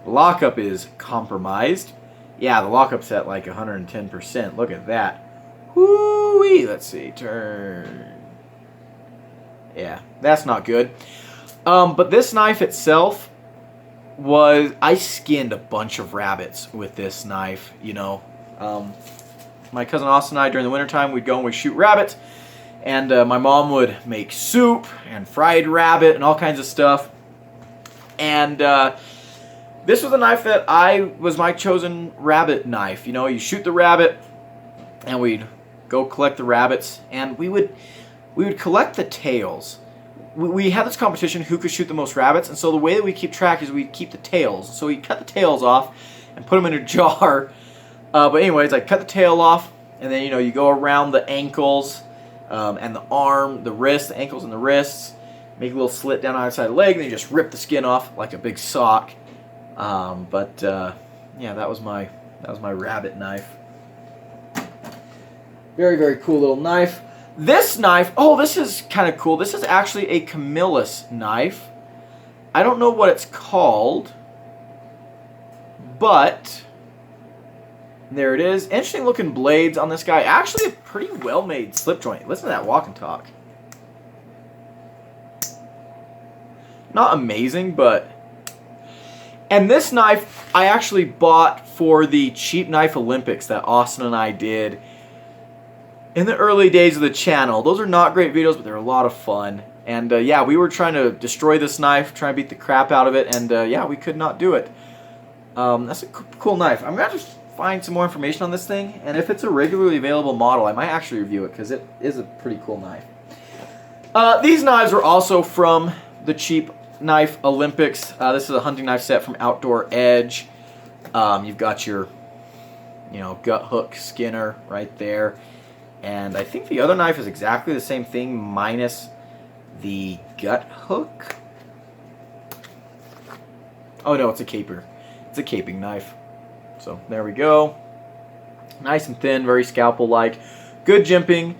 Lockup is compromised. Yeah, the lockup's at like 110%. Look at that. Whoo-wee. Let's see. Turn. Yeah, that's not good. But this knife itself was... I skinned a bunch of rabbits with this knife, you know. My cousin Austin and I, during the wintertime, we'd go and we'd shoot rabbits. And my mom would make soup and fried rabbit and all kinds of stuff. And... this was a knife that was my chosen rabbit knife. You know, you shoot the rabbit, and we'd go collect the rabbits, and we would collect the tails. We had this competition who could shoot the most rabbits, and so the way that we keep track is we keep the tails. So we cut the tails off and put them in a jar. But anyways, I cut the tail off, and then, you know, you go around the ankles and the arm, the wrist, the ankles and the wrists, make a little slit down either side of the leg, and then you just rip the skin off like a big sock. Yeah, that was my rabbit knife. Very, very cool little knife. This knife, oh, this is kind of cool. This is actually a Camillus knife. I don't know what it's called, but there it is. Interesting looking blades on this guy. Actually a pretty well made slip joint. Listen to that walk and talk. Not amazing, but... And this knife I actually bought for the Cheap Knife Olympics that Austin and I did in the early days of the channel. Those are not great videos, but they're a lot of fun. And yeah, we were trying to destroy this knife, trying to beat the crap out of it, and yeah, we could not do it. That's a cool knife. I'm going to find some more information on this thing, and if it's a regularly available model, I might actually review it, because it is a pretty cool knife. These knives are also from the cheap knife Olympics. This is a hunting knife set from Outdoor Edge. You've got your, gut hook Skinner right there. And I think the other knife is exactly the same thing minus the gut hook. Oh no, it's a caper. It's a caping knife. So there we go. Nice and thin, very scalpel-like. Good jimping.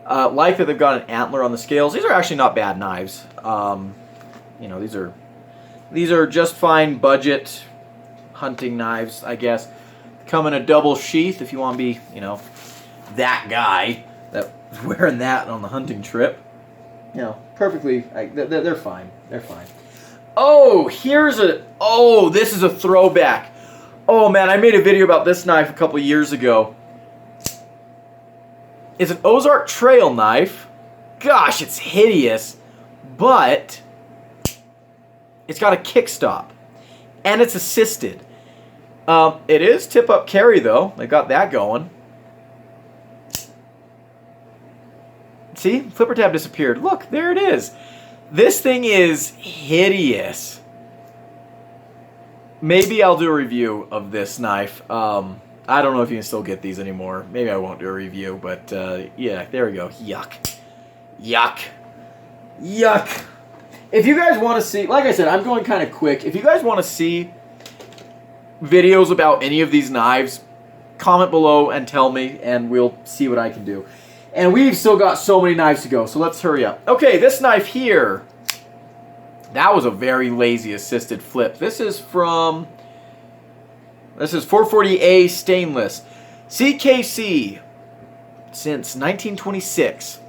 Like that they've got an antler on the scales. These are actually not bad knives. These are just fine budget hunting knives, I guess. Come in a double sheath if you want to be, that guy that's wearing that on the hunting trip. Perfectly. They're fine. They're fine. Oh, this is a throwback. Oh man, I made a video about this knife a couple years ago. It's an Ozark Trail knife. Gosh, it's hideous, but it's got a kickstop, and it's assisted. It is tip-up carry, though. They got that going. See? Flipper tab disappeared. Look, there it is. This thing is hideous. Maybe I'll do a review of this knife. I don't know if you can still get these anymore. Maybe I won't do a review, but yeah, there we go. Yuck. Yuck. Yuck. If you guys want to see, like I said, I'm going kind of quick. If you guys want to see videos about any of these knives, comment below and tell me, and we'll see what I can do. And we've still got so many knives to go, so let's hurry up. Okay, this knife here, that was a very lazy assisted flip. This is 440A stainless. CKC since 1926.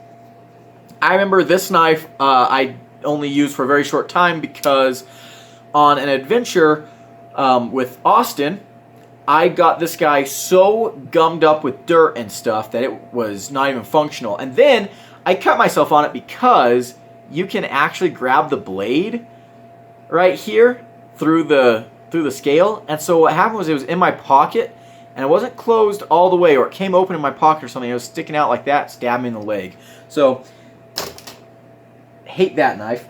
I remember this knife I only used for a very short time because on an adventure with Austin, I got this guy so gummed up with dirt and stuff that it was not even functional. And then I cut myself on it because you can actually grab the blade right here through the scale. And so what happened was it was in my pocket and it wasn't closed all the way, or it came open in my pocket or something. It was sticking out like that, stabbed me in the leg. So hate that knife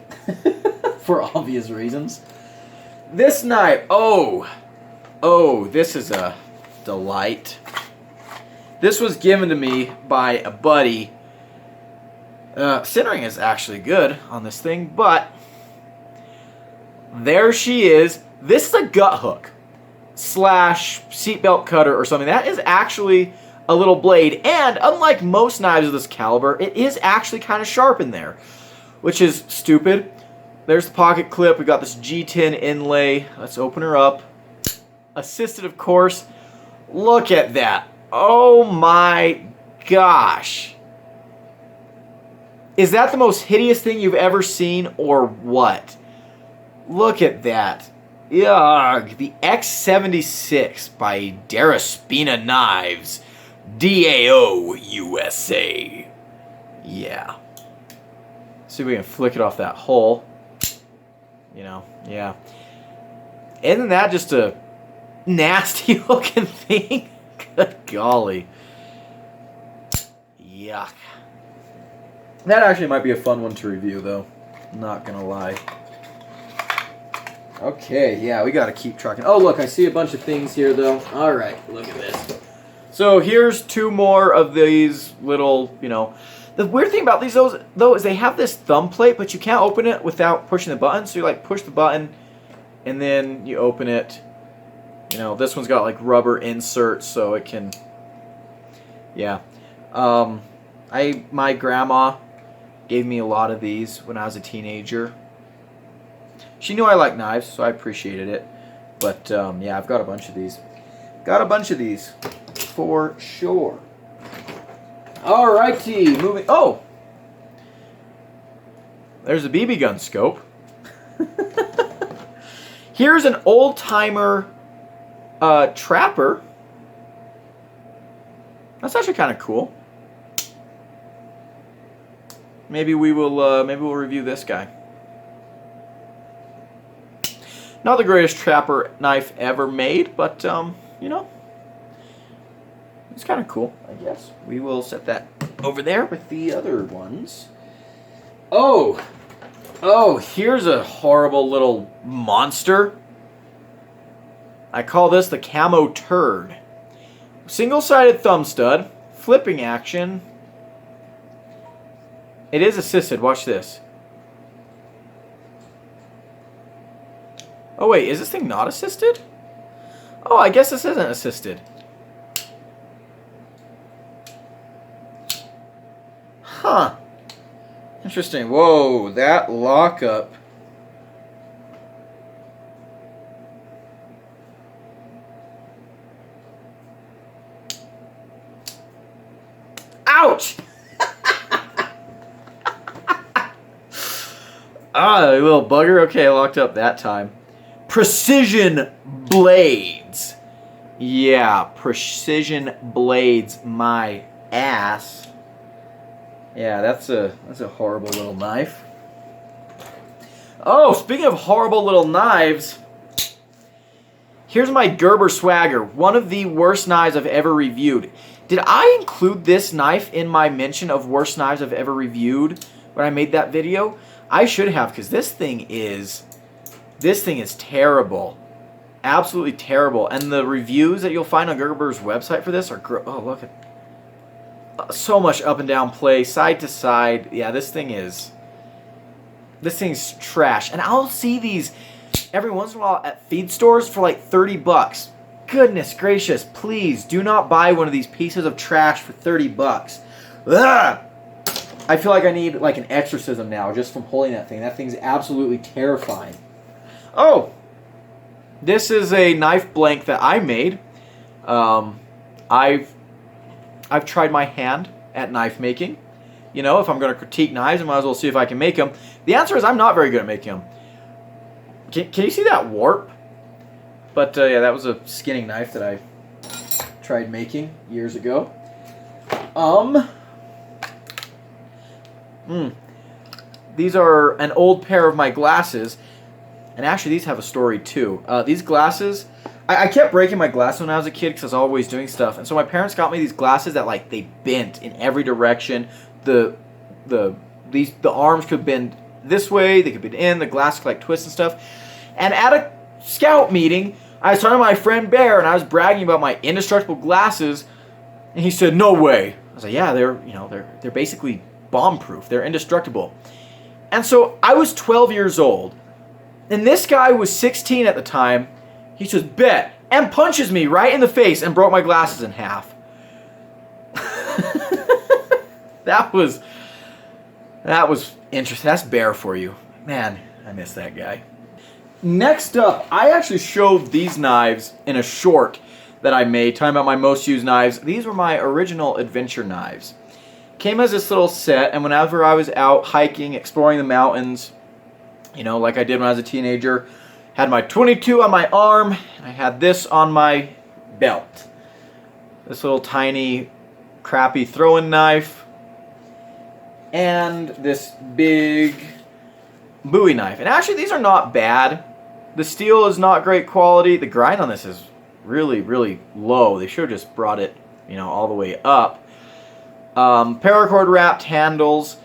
for obvious reasons. This knife, oh, this is a delight. This was given to me by a buddy. Centering is actually good on this thing, but there she is. This is a gut hook / seatbelt cutter or something. That is actually a little blade, and unlike most knives of this caliber, it is actually kind of sharp in there, which is stupid. There's the pocket clip. We got this G10 inlay. Let's open her up. Assisted, of course. Look at that. Oh my gosh. Is that the most hideous thing you've ever seen, or what? Look at that. Yuck. The X76 by Daraspina Knives. DAO USA. Yeah. See if we can flick it off that hole. Yeah. Isn't that just a nasty looking thing? Good golly. Yuck. That actually might be a fun one to review, though. Not gonna lie. Okay, yeah, we gotta keep trucking. Oh, look, I see a bunch of things here, though. Alright, look at this. So here's two more of these little, The weird thing about these, though, is they have this thumb plate, but you can't open it without pushing the button. So you, push the button, and then you open it. This one's got, rubber inserts, so it can... Yeah. My grandma gave me a lot of these when I was a teenager. She knew I liked knives, so I appreciated it. But, yeah, I've got a bunch of these. For sure. Alrighty, moving... Oh! There's a BB gun scope. Here's an old-timer trapper. That's actually kind of cool. Maybe we'll review this guy. Not the greatest trapper knife ever made, but it's kind of cool, I guess. We will set that over there with the other ones. Oh, Oh, here's a horrible little monster. I call this the Camo Turd. Single-sided thumb stud, flipping action. It is assisted, watch this. Oh wait, is this thing not assisted? Oh, I guess this isn't assisted. Huh. Interesting. Whoa, that lockup. Ouch! Ah, little bugger. Okay, I locked up that time. Precision blades. Yeah, precision blades. My ass. Yeah, that's a horrible little knife. Oh, speaking of horrible little knives, here's my Gerber Swagger, one of the worst knives I've ever reviewed. Did I include this knife in my mention of worst knives I've ever reviewed when I made that video? I should have, because this thing is terrible. Absolutely terrible. And the reviews that you'll find on Gerber's website for this are oh, look at so much up and down play, side to side. Yeah, this thing's trash. And I'll see these every once in a while at feed stores for like 30 bucks. Goodness gracious, please do not buy one of these pieces of trash for 30 bucks. Ugh! I feel like I need like an exorcism now just from holding that thing. That thing's absolutely terrifying. Oh, this is a knife blank that I made. I've tried my hand at knife making. You know, if I'm going to critique knives, I might as well see if I can make them. The answer is I'm not very good at making them. Can you see that warp? But yeah, that was a skinning knife that I tried making years ago. These are an old pair of my glasses. And actually, these have a story too. These glasses, I kept breaking my glasses when I was a kid because I was always doing stuff. And so my parents got me these glasses that like they bent in every direction. The arms could bend this way, they could bend in, the glass could like twist and stuff. And at a scout meeting, I was talking to my friend Bear, and I was bragging about my indestructible glasses, and he said, "No way." I was like, "Yeah, they're basically bomb-proof. They're indestructible." And so I was 12 years old, and this guy was 16 at the time. He says, "Bet," and punches me right in the face and broke my glasses in half. That was interesting. That's Bear for you. Man, I miss that guy. Next up, I actually showed these knives in a short that I made, talking about my most used knives. These were my original adventure knives. Came as this little set, and whenever I was out hiking, exploring the mountains, you know, like I did when I was a teenager, had my 22 on my arm, and I had this on my belt. This little tiny, crappy throwing knife, and this big Bowie knife. And actually, these are not bad. The steel is not great quality. The grind on this is really, really low. They should have just brought it, you know, all the way up. Paracord wrapped handles.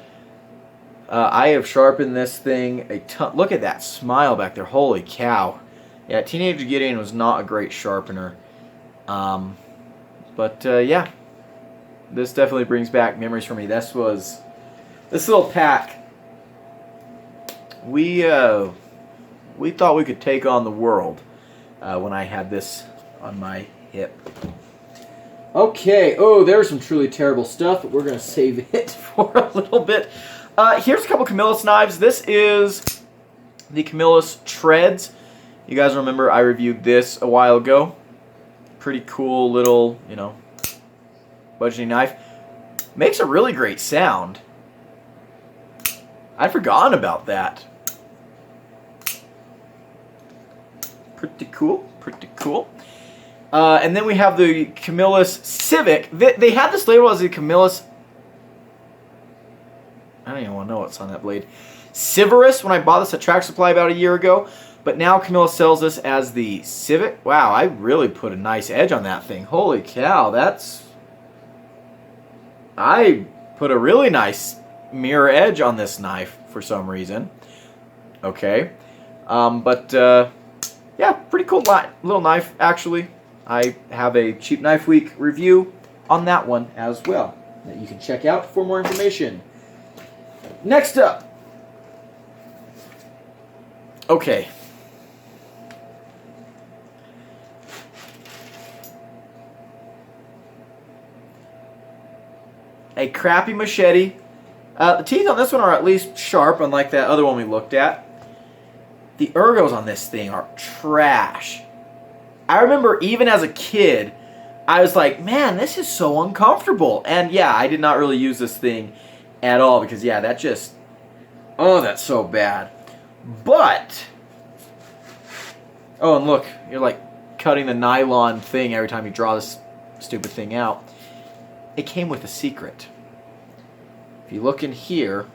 I have sharpened this thing a ton. Look at that smile back there. Holy cow. Yeah, Teenage Gideon was not a great sharpener. Yeah, this definitely brings back memories for me. This little pack. We thought we could take on the world when I had this on my hip. Okay, oh, there's some truly terrible stuff, but we're going to save it for a little bit. Here's a couple Camillus knives. This is the Camillus Treads. You guys remember I reviewed this a while ago. Pretty cool little, you know, budgeting knife. Makes a really great sound. I'd forgotten about that. Pretty cool, pretty cool. And then we have the Camillus Civic. They had this label as the Camillus, I don't even want to know what's on that blade, Civerus when I bought this at Tractor Supply about a year ago. But now Camillus sells this as the Civic. Wow, I really put a nice edge on that thing. Holy cow, I put a really nice mirror edge on this knife for some reason. Okay. Yeah, pretty cool little knife, actually. I have a Cheap Knife Week review on that one as well that you can check out for more information. Next up. Okay. A crappy machete. The teeth on this one are at least sharp, unlike that other one we looked at. The ergos on this thing are trash. I remember even as a kid, I was like, man, this is so uncomfortable. And yeah, I did not really use this thing at all because, yeah, that just, oh, that's so bad. But, oh, and look, you're like cutting the nylon thing every time you draw this stupid thing out. It came with a secret. If you look in here,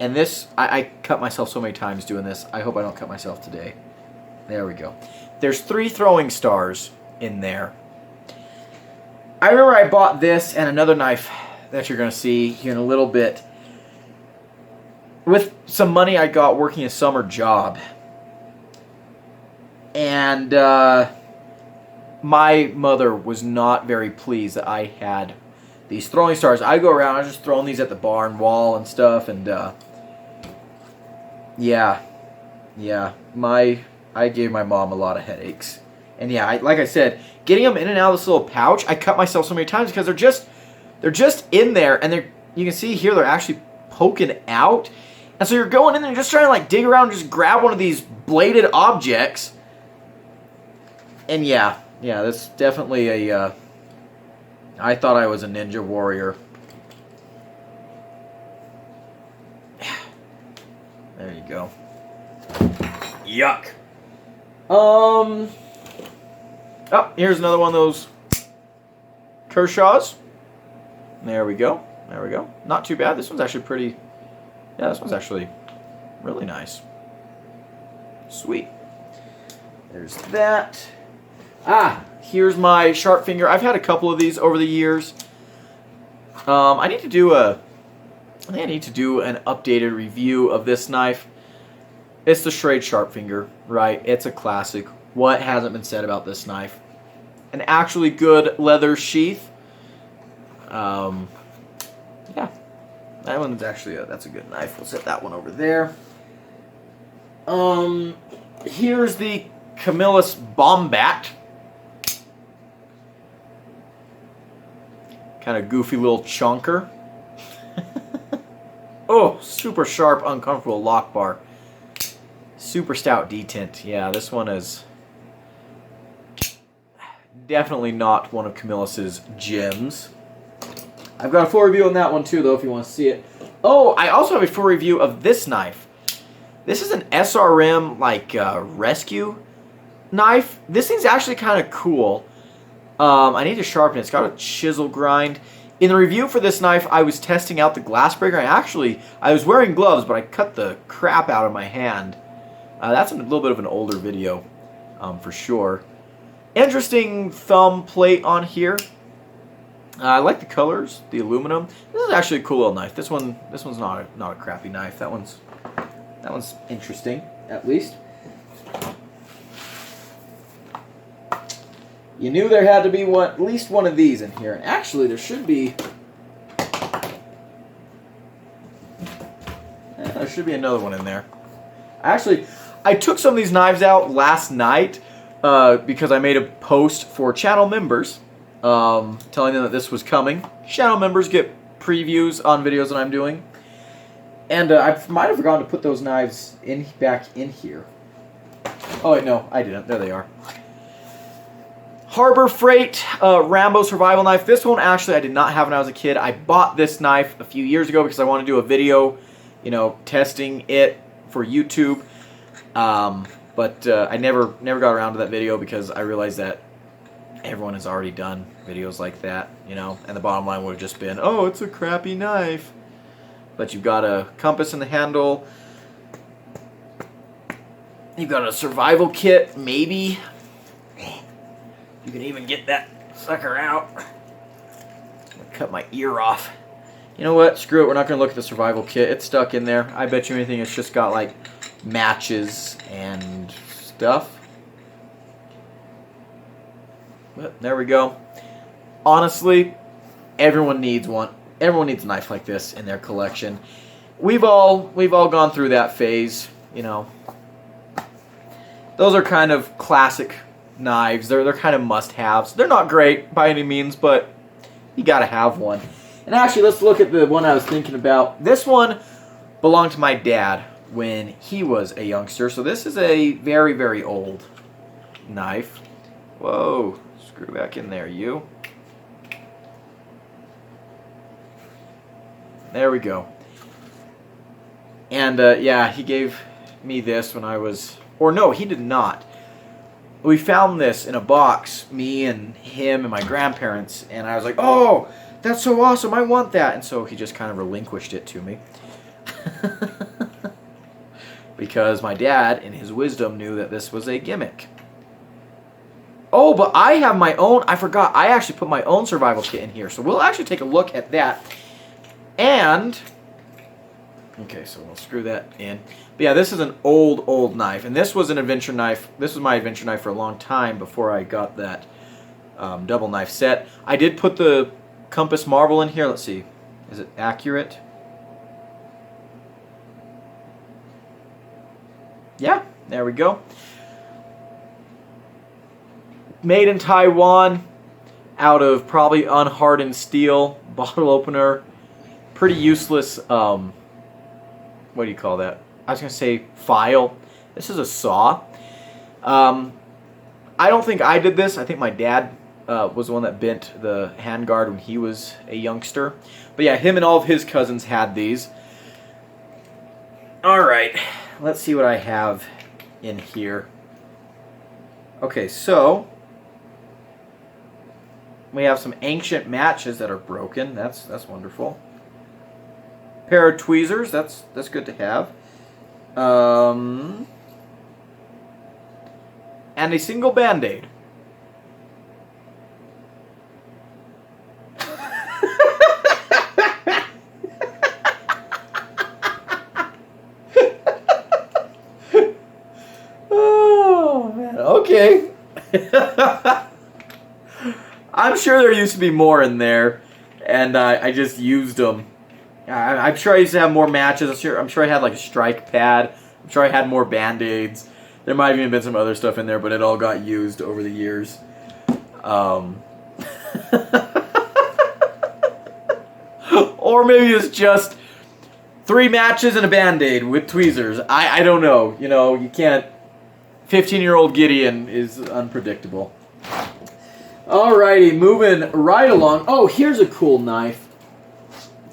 and this, I cut myself so many times doing this. I hope I don't cut myself today. There we go. There's 3 throwing stars in there. I remember I bought this and another knife that you're going to see here in a little bit with some money I got working a summer job. And my mother was not very pleased that I had these throwing stars. I go around, I was just throwing these at the barn wall and stuff, and yeah, I gave my mom a lot of headaches. And yeah, like I said, getting them in and out of this little pouch, I cut myself so many times because they're just in there, and you can see here they're actually poking out. And so you're going in there and just trying to like dig around and just grab one of these bladed objects. And yeah, that's definitely a, I thought I was a ninja warrior. There you go. Yuck. Oh, here's another one of those Kershaws. There we go. Not too bad. This one's actually pretty, yeah, this one's actually really nice. Sweet. There's that. Here's my sharp finger. I've had a couple of these over the years. I think I need to do an updated review of this knife. It's the Schrade sharp finger, right? It's a classic. What hasn't been said about this knife? An actually good leather sheath. Yeah, that one's actually that's a good knife. We'll set that one over there. Here's the Camillus Bombat. Kind of goofy little chunker. Oh, super sharp, uncomfortable lock bar. Super stout detent. Yeah, this one is definitely not one of Camillus's gems. I've got a full review on that one too, though, if you want to see it. Oh, I also have a full review of this knife. This is an SRM, like, rescue knife. This thing's actually kind of cool. I need to sharpen it. It's got a chisel grind. In the review for this knife, I was testing out the glass breaker. And actually, I was wearing gloves, but I cut the crap out of my hand. That's a little bit of an older video, for sure. Interesting thumb plate on here. I like the colors, the aluminum. This is actually a cool little knife. This one's not a crappy knife. That one's interesting, at least. You knew there had to be at least one of these in here. And actually, there should be... there should be another one in there. Actually, I took some of these knives out last night because I made a post for channel members telling them that this was coming. Channel members get previews on videos that I'm doing. And I might have forgotten to put those knives back in here. Oh, wait, no, I didn't. There they are. Harbor Freight Rambo survival knife. This one actually I did not have when I was a kid. I bought this knife a few years ago because I wanted to do a video, testing it for YouTube. But I never got around to that video because I realized that everyone has already done videos like that, and the bottom line would have just been, oh, it's a crappy knife. But you've got a compass in the handle. You've got a survival kit, maybe. You can even get that sucker out. Cut my ear off. You know what? Screw it. We're not going to look at the survival kit. It's stuck in there. I bet you anything it's just got like matches and stuff. But there we go. Honestly, everyone needs one. Everyone needs a knife like this in their collection. We've all gone through that phase, you know. Those are kind of classic knives. They're kind of must-haves. They're not great by any means, but you gotta have one. And actually, let's look at the one I was thinking about. This one belonged to my dad when he was a youngster. So this is a very, very old knife. Whoa, screw back in there, you. There we go. And yeah, he gave me this when I was, or no, he did not. We found this in a box, me and him and my grandparents, and I was like, oh, that's so awesome, I want that. And so he just kind of relinquished it to me. Because my dad, in his wisdom, knew that this was a gimmick. Oh, but I have my own, I forgot, I actually put my own survival kit in here. So we'll actually take a look at that. And, okay, so we'll screw that in. But yeah, this is an old knife. And this was an adventure knife. This was my adventure knife for a long time before I got that double knife set. I did put the compass marble in here. Let's see. Is it accurate? Yeah, there we go. Made in Taiwan, out of probably unhardened steel, bottle opener. Pretty useless, what do you call that? I was going to say file. This is a saw. I don't think I did this. I think my dad was the one that bent the handguard when he was a youngster. But yeah, him and all of his cousins had these. Alright, let's see what I have in here. Okay, so we have some ancient matches that are broken. That's wonderful. Pair of tweezers. That's good to have. And a single Band-Aid. Oh man. Okay. I'm sure there used to be more in there, and I just used them. I'm sure I used to have more matches. I'm sure I had like a strike pad. I'm sure I had more Band-Aids. There might have even been some other stuff in there, but it all got used over the years. Or maybe it's just 3 matches and a Band-Aid with tweezers. I don't know. You know, you can't... 15-year-old Gideon is unpredictable. Alrighty, moving right along. Oh, here's a cool knife.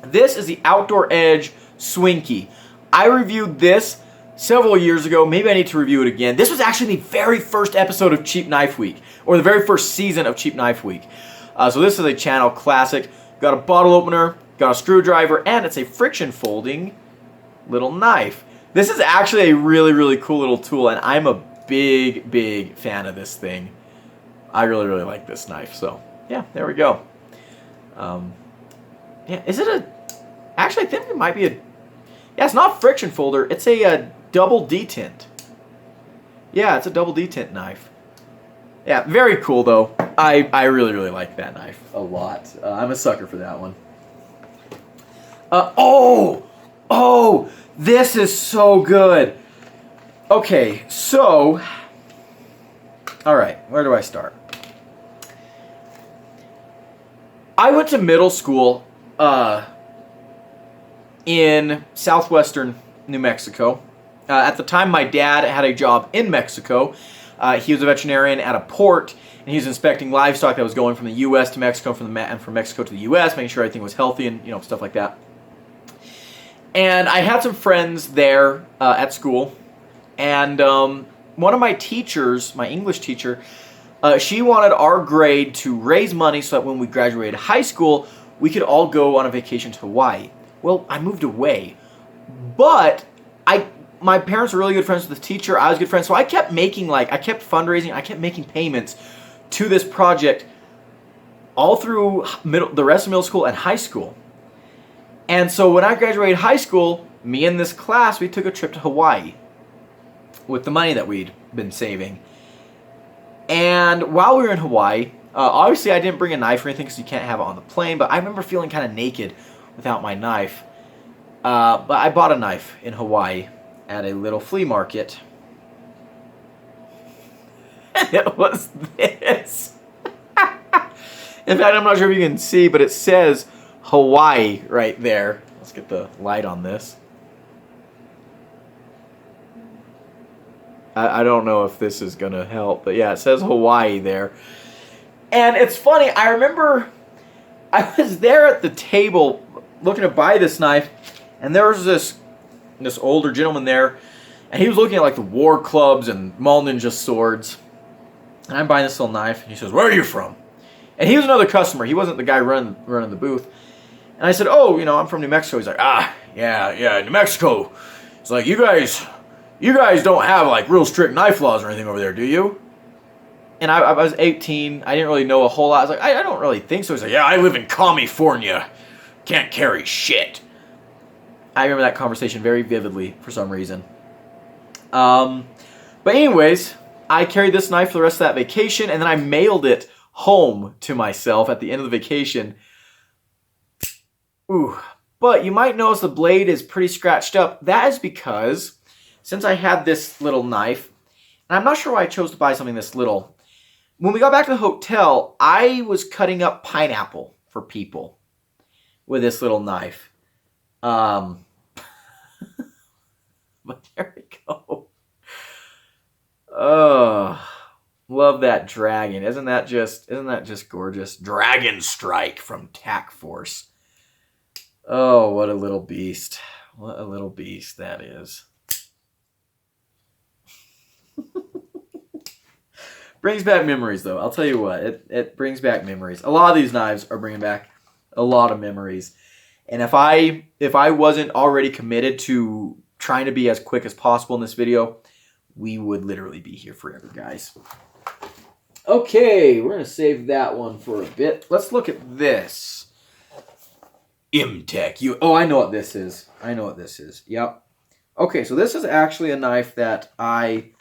This is the Outdoor Edge Swinky. I reviewed this several years ago. Maybe I need to review it again. This was actually the very first episode of Cheap Knife Week, or the very first season of Cheap Knife Week. So this is a channel classic. Got a bottle opener, got a screwdriver, and it's a friction folding little knife. This is actually a really, really cool little tool, and I'm a big, big fan of this thing. I really, really like this knife. So, yeah, there we go. Yeah, is it a... Actually, I think it might be a... Yeah, it's not friction folder. It's a double detent. Yeah, it's a double detent knife. Yeah, very cool, though. I really, really like that knife a lot. I'm a sucker for that one. Oh, this is so good. Okay, so... Alright, where do I start? I went to middle school in southwestern New Mexico. At the time, my dad had a job in Mexico. He was a veterinarian at a port, and he was inspecting livestock that was going from the U.S. to Mexico, and from Mexico to the U.S., making sure everything was healthy and stuff like that. And I had some friends there at school, and one of my teachers, my English teacher, she wanted our grade to raise money so that when we graduated high school, we could all go on a vacation to Hawaii. Well, I moved away, but my parents were really good friends with the teacher. I was good friends, so I kept making I kept fundraising. I kept making payments to this project all through the rest of middle school and high school. And so when I graduated high school, me and this class, we took a trip to Hawaii. with the money that we'd been saving. And while we were in Hawaii, obviously I didn't bring a knife or anything because you can't have it on the plane, but I remember feeling kind of naked without my knife. But I bought a knife in Hawaii at a little flea market. And it was this. In fact, I'm not sure if you can see, but it says Hawaii right there. Let's get the light on this. I don't know if this is going to help, but yeah, it says Hawaii there. And it's funny, I remember I was there at the table looking to buy this knife, and there was this older gentleman there, and he was looking at like the war clubs and mall ninja swords. And I'm buying this little knife, and he says, "Where are you from?" And he was another customer. He wasn't the guy running the booth. And I said, "Oh, I'm from New Mexico." He's like, yeah, New Mexico. It's like, you guys don't have like real strict knife laws or anything over there, do you? And I was 18. I didn't really know a whole lot. I was like, I don't really think so. He's like, "Yeah, I live in California. Can't carry shit." I remember that conversation very vividly for some reason. But anyways, I carried this knife for the rest of that vacation, and then I mailed it home to myself at the end of the vacation. Ooh. But you might notice the blade is pretty scratched up. That is because since I had this little knife, and I'm not sure why I chose to buy something this little, when we got back to the hotel, I was cutting up pineapple for people with this little knife. But there we go. Oh, love that dragon. Isn't that just gorgeous? Dragon Strike from TAC Force. Oh, what a little beast. What a little beast that is. Brings back memories, though. I'll tell you what. It brings back memories. A lot of these knives are bringing back a lot of memories. And if I wasn't already committed to trying to be as quick as possible in this video, we would literally be here forever, guys. Okay, we're going to save that one for a bit. Let's look at this. Imtech. Oh, I know what this is. Yep. Okay, so this is actually a knife that I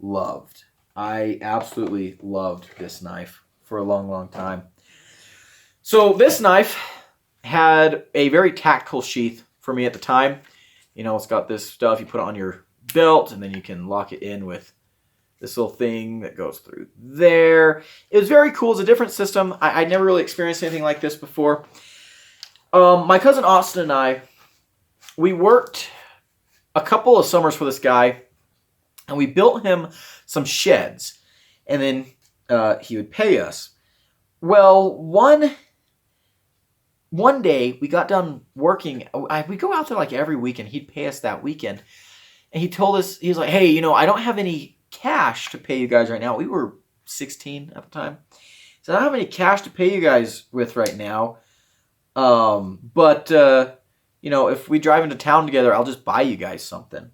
loved. I absolutely loved this knife for a long, long time. So this knife had a very tactical sheath for me at the time. It's got this stuff. You put it on your belt, and then you can lock it in with this little thing that goes through there. It was very cool. It's a different system. I'd never really experienced anything like this before. My cousin Austin and I, we worked a couple of summers for this guy, and we built him some sheds, and then he would pay us. Well, one day we got done working. We go out there like every weekend. He'd pay us that weekend, and he told us, he was like, "Hey, I don't have any cash to pay you guys right now." We were 16 at the time. So I don't have any cash to pay you guys with right now. But if we drive into town together, I'll just buy you guys something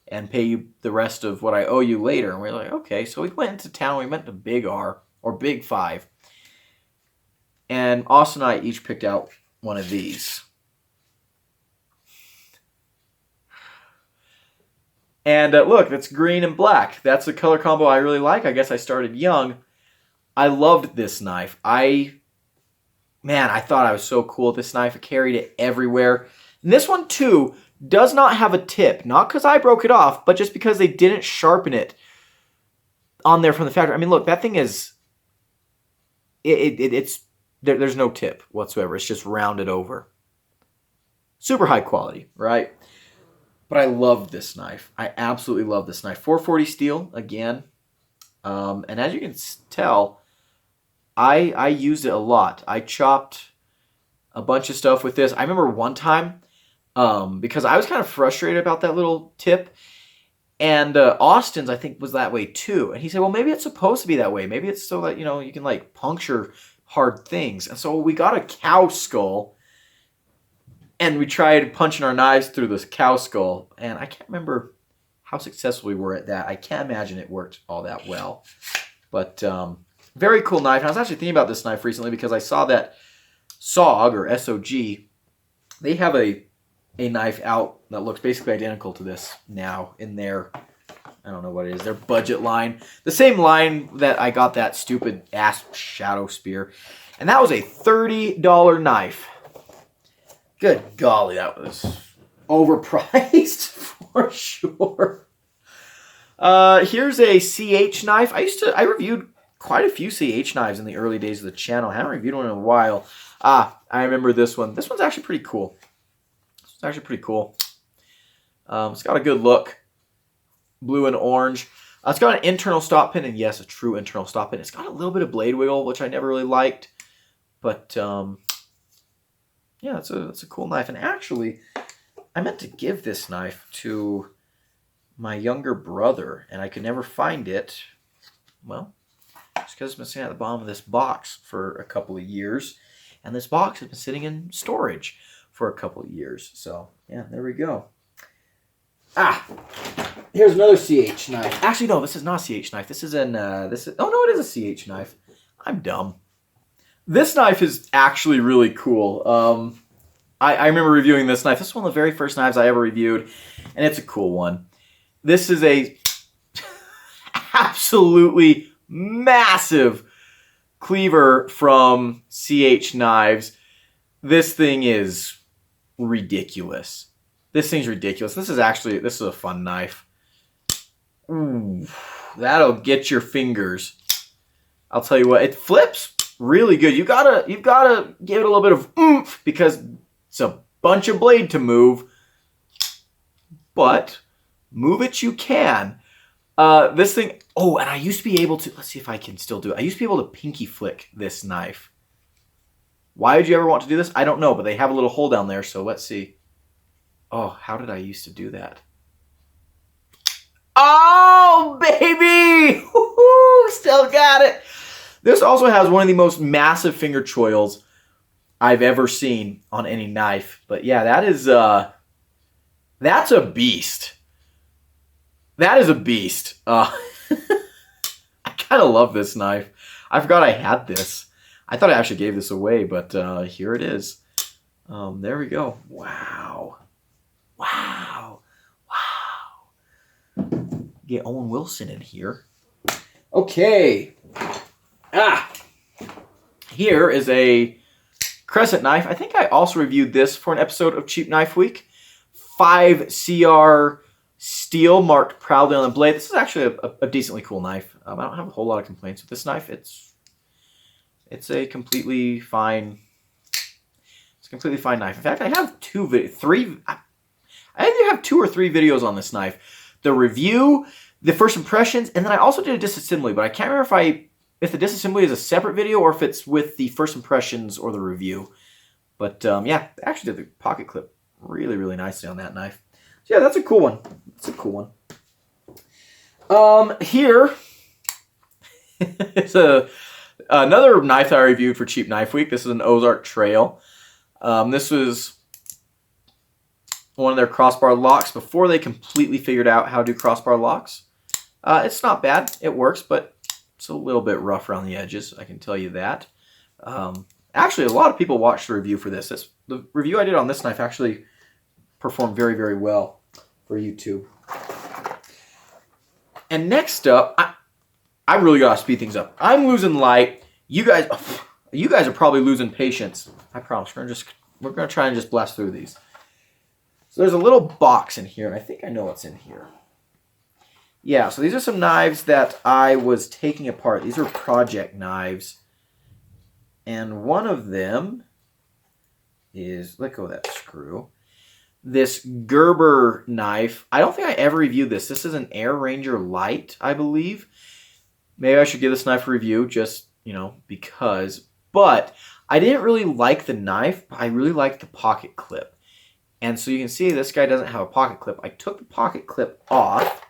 and pay you the rest of what I owe you later. And we're like, okay. So we went into town. We went to Big R or Big Five. And Austin and I each picked out one of these. And look, that's green and black. That's a color combo I really like. I guess I started young. I loved this knife. Man, I thought I was so cool with this knife. I carried it everywhere. And this one, too, does not have a tip. Not because I broke it off, but just because they didn't sharpen it on there from the factory. I mean, look, that thing is... There's no tip whatsoever. It's just rounded over. Super high quality, right? But I love this knife. I absolutely love this knife. 440 steel, again. And as you can tell... I used it a lot. I chopped a bunch of stuff with this. I remember one time, because I was kind of frustrated about that little tip, and Austin's, I think, was that way too. And he said, well, maybe it's supposed to be that way. Maybe it's so that, you can like puncture hard things. And so we got a cow skull, and we tried punching our knives through this cow skull. And I can't remember how successful we were at that. I can't imagine it worked all that well. But... very cool knife. And I was actually thinking about this knife recently because I saw that SOG, or SOG, they have a knife out that looks basically identical to this now in their I don't know what it is. Their budget line. The same line that I got that stupid ass shadow spear. And that was a $30 knife. Good golly, that was overpriced for sure. Here's a CH knife. I reviewed quite a few CH knives in the early days of the channel. I haven't reviewed one in a while. I remember this one. This one's actually pretty cool. It's actually pretty cool. It's got a good look. Blue and orange. It's got an internal stop pin, and yes, a true internal stop pin. It's got a little bit of blade wiggle, which I never really liked. But, yeah, it's a cool knife. And actually, I meant to give this knife to my younger brother, and I could never find it. Well, it's because it's been sitting at the bottom of this box for a couple of years. And this box has been sitting in storage for a couple of years. So, yeah, there we go. Here's another CH knife. Actually, no, this is not a CH knife. This is an, oh, no, it is a CH knife. I'm dumb. This knife is actually really cool. I remember reviewing this knife. This is one of the very first knives I ever reviewed, and it's a cool one. This is a absolutely massive cleaver from CH Knives. This thing is ridiculous. This thing's ridiculous. This is a fun knife. Ooh, that'll get your fingers. I'll tell you what, it flips really good. You've gotta give it a little bit of oomph because it's a bunch of blade to move. But move it you can. This thing, oh, and I used to be able to, let's see if I can still do it. I used to be able to pinky flick this knife. Why would you ever want to do this? I don't know, but they have a little hole down there, so let's see. Oh, how did I used to do that? Oh, baby! Woo-hoo, still got it. This also has one of the most massive finger choils I've ever seen on any knife. But yeah, that's a beast. That is a beast. I kind of love this knife. I forgot I had this. I thought I actually gave this away, but here it is. There we go. Wow. Wow. Wow. Get Owen Wilson in here. Okay. Here is a crescent knife. I think I also reviewed this for an episode of Cheap Knife Week. 5CR steel marked proudly on the blade. This is actually a decently cool knife. I don't have a whole lot of complaints with this knife. It's a completely fine. It's a completely fine knife. In fact, I have I either have 2 or 3 videos on this knife. The review, the first impressions, and then I also did a disassembly, but I can't remember if the disassembly is a separate video or if it's with the first impressions or the review. But yeah, I actually did the pocket clip really, really nicely on that knife. So yeah, that's a cool one. That's a cool one. Here is another knife that I reviewed for Cheap Knife Week. This is an Ozark Trail. This was one of their crossbar locks before they completely figured out how to do crossbar locks. It's not bad. It works, but it's a little bit rough around the edges. I can tell you that. Actually, a lot of people watched the review for this. The review I did on this knife actually performed very, very well for YouTube. And next up, I really gotta speed things up. I'm losing light. You guys are probably losing patience. I promise. We're gonna try and just blast through these. So there's a little box in here, and I think I know what's in here. Yeah, so these are some knives that I was taking apart. These are project knives. And one of them is, let go of that screw, this Gerber knife. I don't think I ever reviewed this. This is an Air Ranger Light, I believe. Maybe I should give this knife a review just, because. But I didn't really like the knife, but I really liked the pocket clip. And so you can see this guy doesn't have a pocket clip. I took the pocket clip off.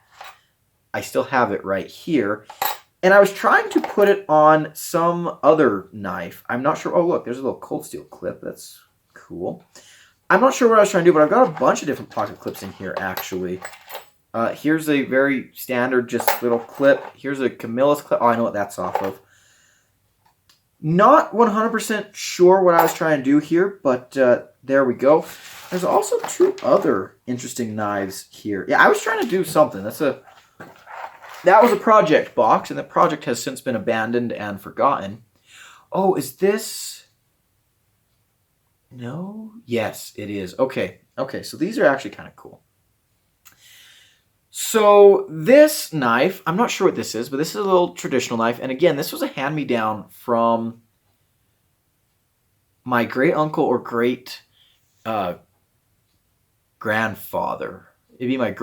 I still have it right here. And I was trying to put it on some other knife. I'm not sure. Oh, look, there's a little cold steel clip. That's cool. I'm not sure what I was trying to do, but I've got a bunch of different pocket clips in here, actually. Here's a very standard just little clip. Here's a Camillus clip. Oh, I know what that's off of. Not 100% sure what I was trying to do here, but there we go. There's also 2 other interesting knives here. Yeah, I was trying to do something. That's a that was a project box, and the project has since been abandoned and forgotten. Oh, is this... No? Yes, it is. Okay, so these are actually kind of cool. So this knife, I'm not sure what this is, but this is a little traditional knife. And again, this was a hand-me-down from my great-uncle or great-grandfather. It'd be my my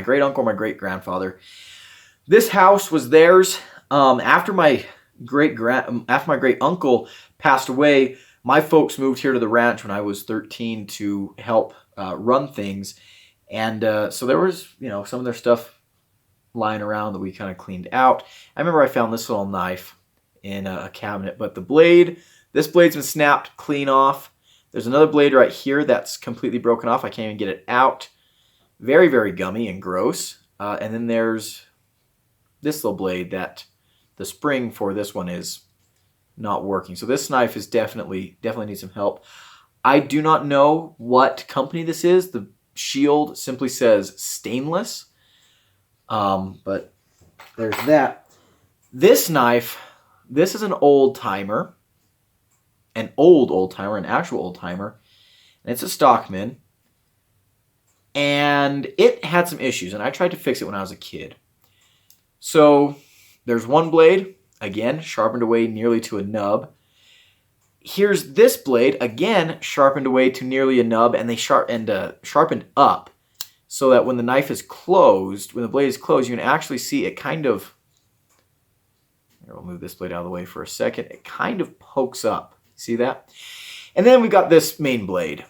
great-uncle or my great-grandfather. This house was theirs. After my great-uncle passed away, my folks moved here to the ranch when I was 13 to help run things. And so there was, some of their stuff lying around that we kind of cleaned out. I remember I found this little knife in a cabinet, but this blade's been snapped clean off. There's another blade right here that's completely broken off. I can't even get it out. Very, very gummy and gross. And then there's this little blade that the spring for this one is not working. So this knife is definitely needs some help. I do not know what company this is. The shield simply says stainless. But there's that. This knife, this is an old-timer. An old-timer, an actual old-timer. And it's a Stockman. And it had some issues, and I tried to fix it when I was a kid. So there's one blade, again, sharpened away nearly to a nub. Here's this blade, again, sharpened away to nearly a nub, and they sharpened up so that when the knife is closed, when the blade is closed, you can actually see it kind of, here, we'll move this blade out of the way for a second, it kind of pokes up. See that? And then we got this main blade.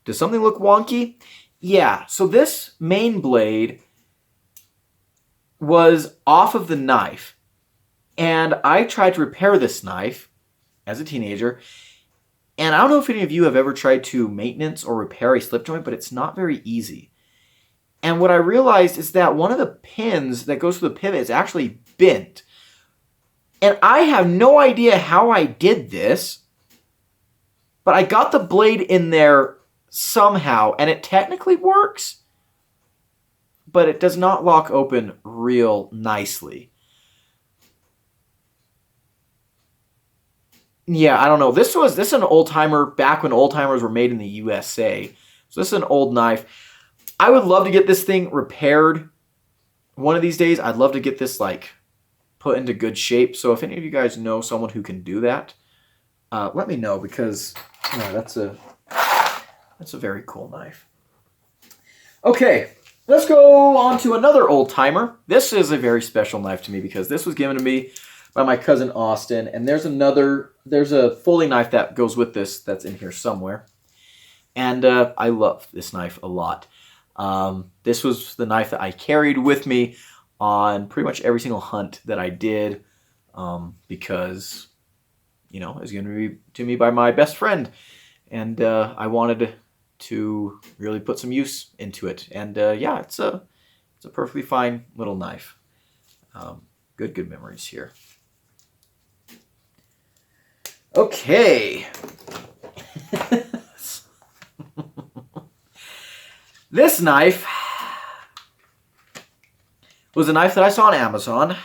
Does something look wonky? Yeah, so this main blade was off of the knife. And I tried to repair this knife as a teenager. And I don't know if any of you have ever tried to maintenance or repair a slip joint, but it's not very easy. And what I realized is that one of the pins that goes through the pivot is actually bent. And I have no idea how I did this, but I got the blade in there somehow, and it technically works, but it does not lock open real nicely. Yeah, I don't know. This is an old-timer back when old-timers were made in the USA. So this is an old knife. I would love to get this thing repaired one of these days. I'd love to get this put into good shape. So if any of you guys know someone who can do that, let me know, because that's a very cool knife. Okay, let's go on to another old-timer. This is a very special knife to me because this was given to me by my cousin Austin, and there's a folding knife that goes with this that's in here somewhere. And I love this knife a lot. This was the knife that I carried with me on pretty much every single hunt that I did, because, it was given to me by my best friend, and I wanted to really put some use into it. And yeah, it's a perfectly fine little knife. Good memories here. Okay. This knife was a knife that I saw on Amazon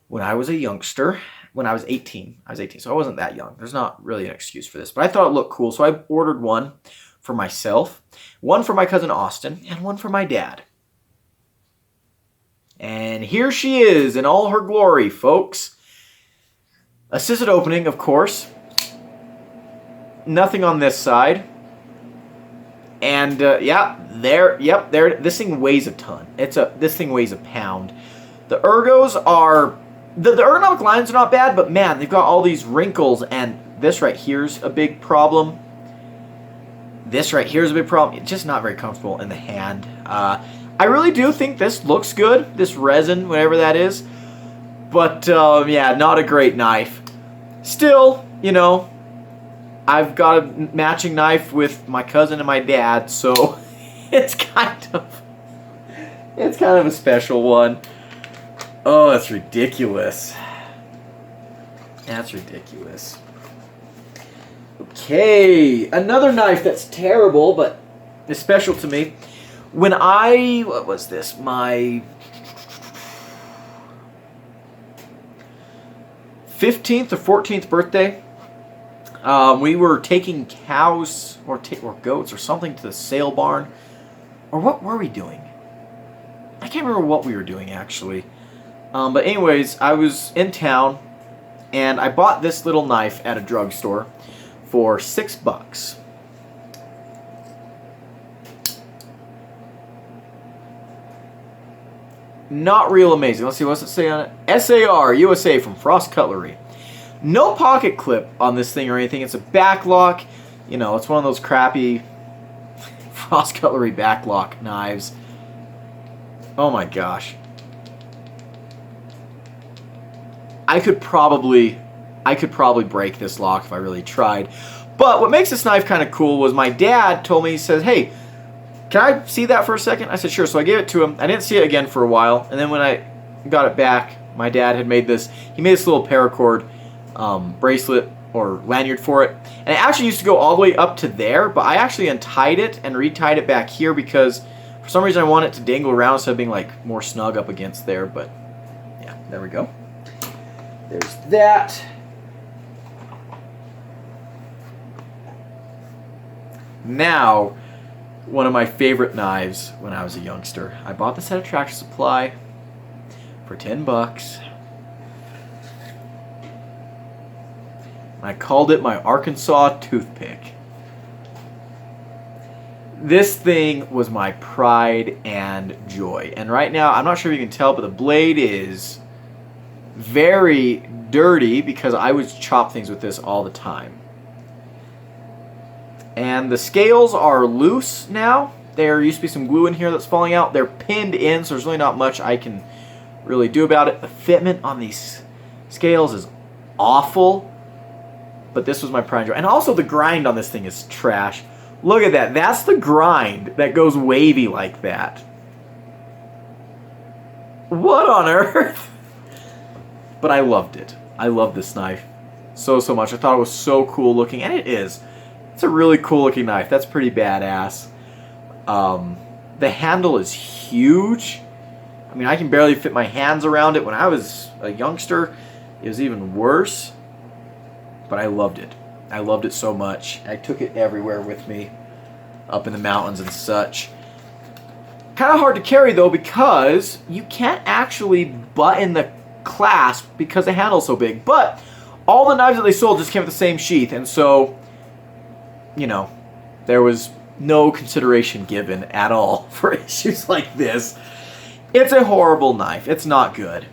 when I was a youngster, when I was 18. I was 18, so I wasn't that young. There's not really an excuse for this, but I thought it looked cool, so I ordered one for myself, one for my cousin Austin, and one for my dad. And here she is in all her glory, folks. Assisted opening, of course. Nothing on this side. And this thing weighs a ton. This thing weighs a pound. The ergos are, the ergonomic lines are not bad, but man, they've got all these wrinkles, and this right here's a big problem. This right here's a big problem. It's just not very comfortable in the hand. I really do think this looks good, this resin, whatever that is. But, yeah, not a great knife. Still, I've got a matching knife with my cousin and my dad, so it's kind of a special one. Oh, that's ridiculous. That's ridiculous. Okay, another knife that's terrible, but is special to me. When what was this? My 15th or 14th birthday, we were taking cows or goats or something to the sale barn. Or what were we doing? I can't remember what we were doing, actually. But anyways, I was in town, and I bought this little knife at a drugstore for $6. Not real amazing. Let's see, what's it say on it? SAR USA from Frost Cutlery. No pocket clip on this thing or anything. It's a backlock. You know, it's one of those crappy Frost Cutlery backlock knives. Oh my gosh. I could probably break this lock if I really tried. But what makes this knife kind of cool was my dad told me, he says, hey, can I see that for a second? I said, sure. So I gave it to him. I didn't see it again for a while. And then when I got it back, my dad had made this, he made this little paracord bracelet or lanyard for it. And it actually used to go all the way up to there, but I actually untied it and retied it back here because for some reason I want it to dangle around instead of being like more snug up against there. But yeah, there we go. There's that. Now, one of my favorite knives when I was a youngster. I bought this at a Tractor Supply for $10. I called it my Arkansas toothpick. This thing was my pride and joy. And right now, I'm not sure if you can tell, but the blade is very dirty because I would chop things with this all the time. And the scales are loose now. There used to be some glue in here that's falling out. They're pinned in, so there's really not much I can really do about it. The fitment on these scales is awful, but this was my pride and joy. And also the grind on this thing is trash. Look at that. That's the grind that goes wavy like that. What on earth? But I loved it. I love this knife so much. I thought it was so cool looking, and it is. It's a really cool looking knife. That's pretty badass. The handle is huge. I mean, I can barely fit my hands around it. When I was a youngster, it was even worse. But I loved it. I loved it so much. I took it everywhere with me, up in the mountains and such. Kind of hard to carry though because you can't actually button the clasp because the handle's so big. But all the knives that they sold just came with the same sheath, and so, you know, there was no consideration given at all for issues like this. It's a horrible knife. It's not good.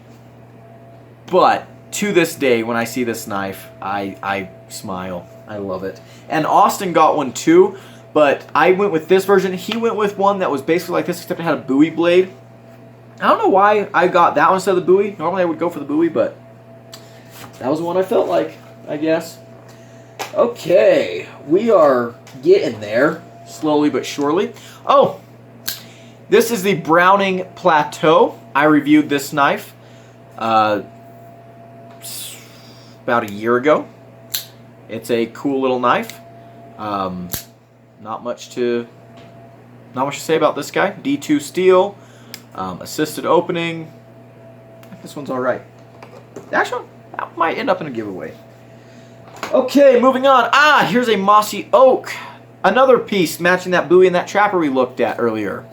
But to this day, when I see this knife, I smile. I love it. And Austin got one too, but I went with this version. He went with one that was basically like this, except it had a Bowie blade. I don't know why I got that one instead of the Bowie. Normally I would go for the Bowie, but that was the one I felt like, I guess. Okay, we are getting there, slowly but surely. Oh, this is the Browning Plateau. I reviewed this knife about a year ago. It's a cool little knife. Not much to say about this guy. D2 steel, assisted opening. This one's all right. Actually, that might end up in a giveaway. Okay, moving on. Here's a mossy oak. Another piece matching that Bowie and that Trapper we looked at earlier.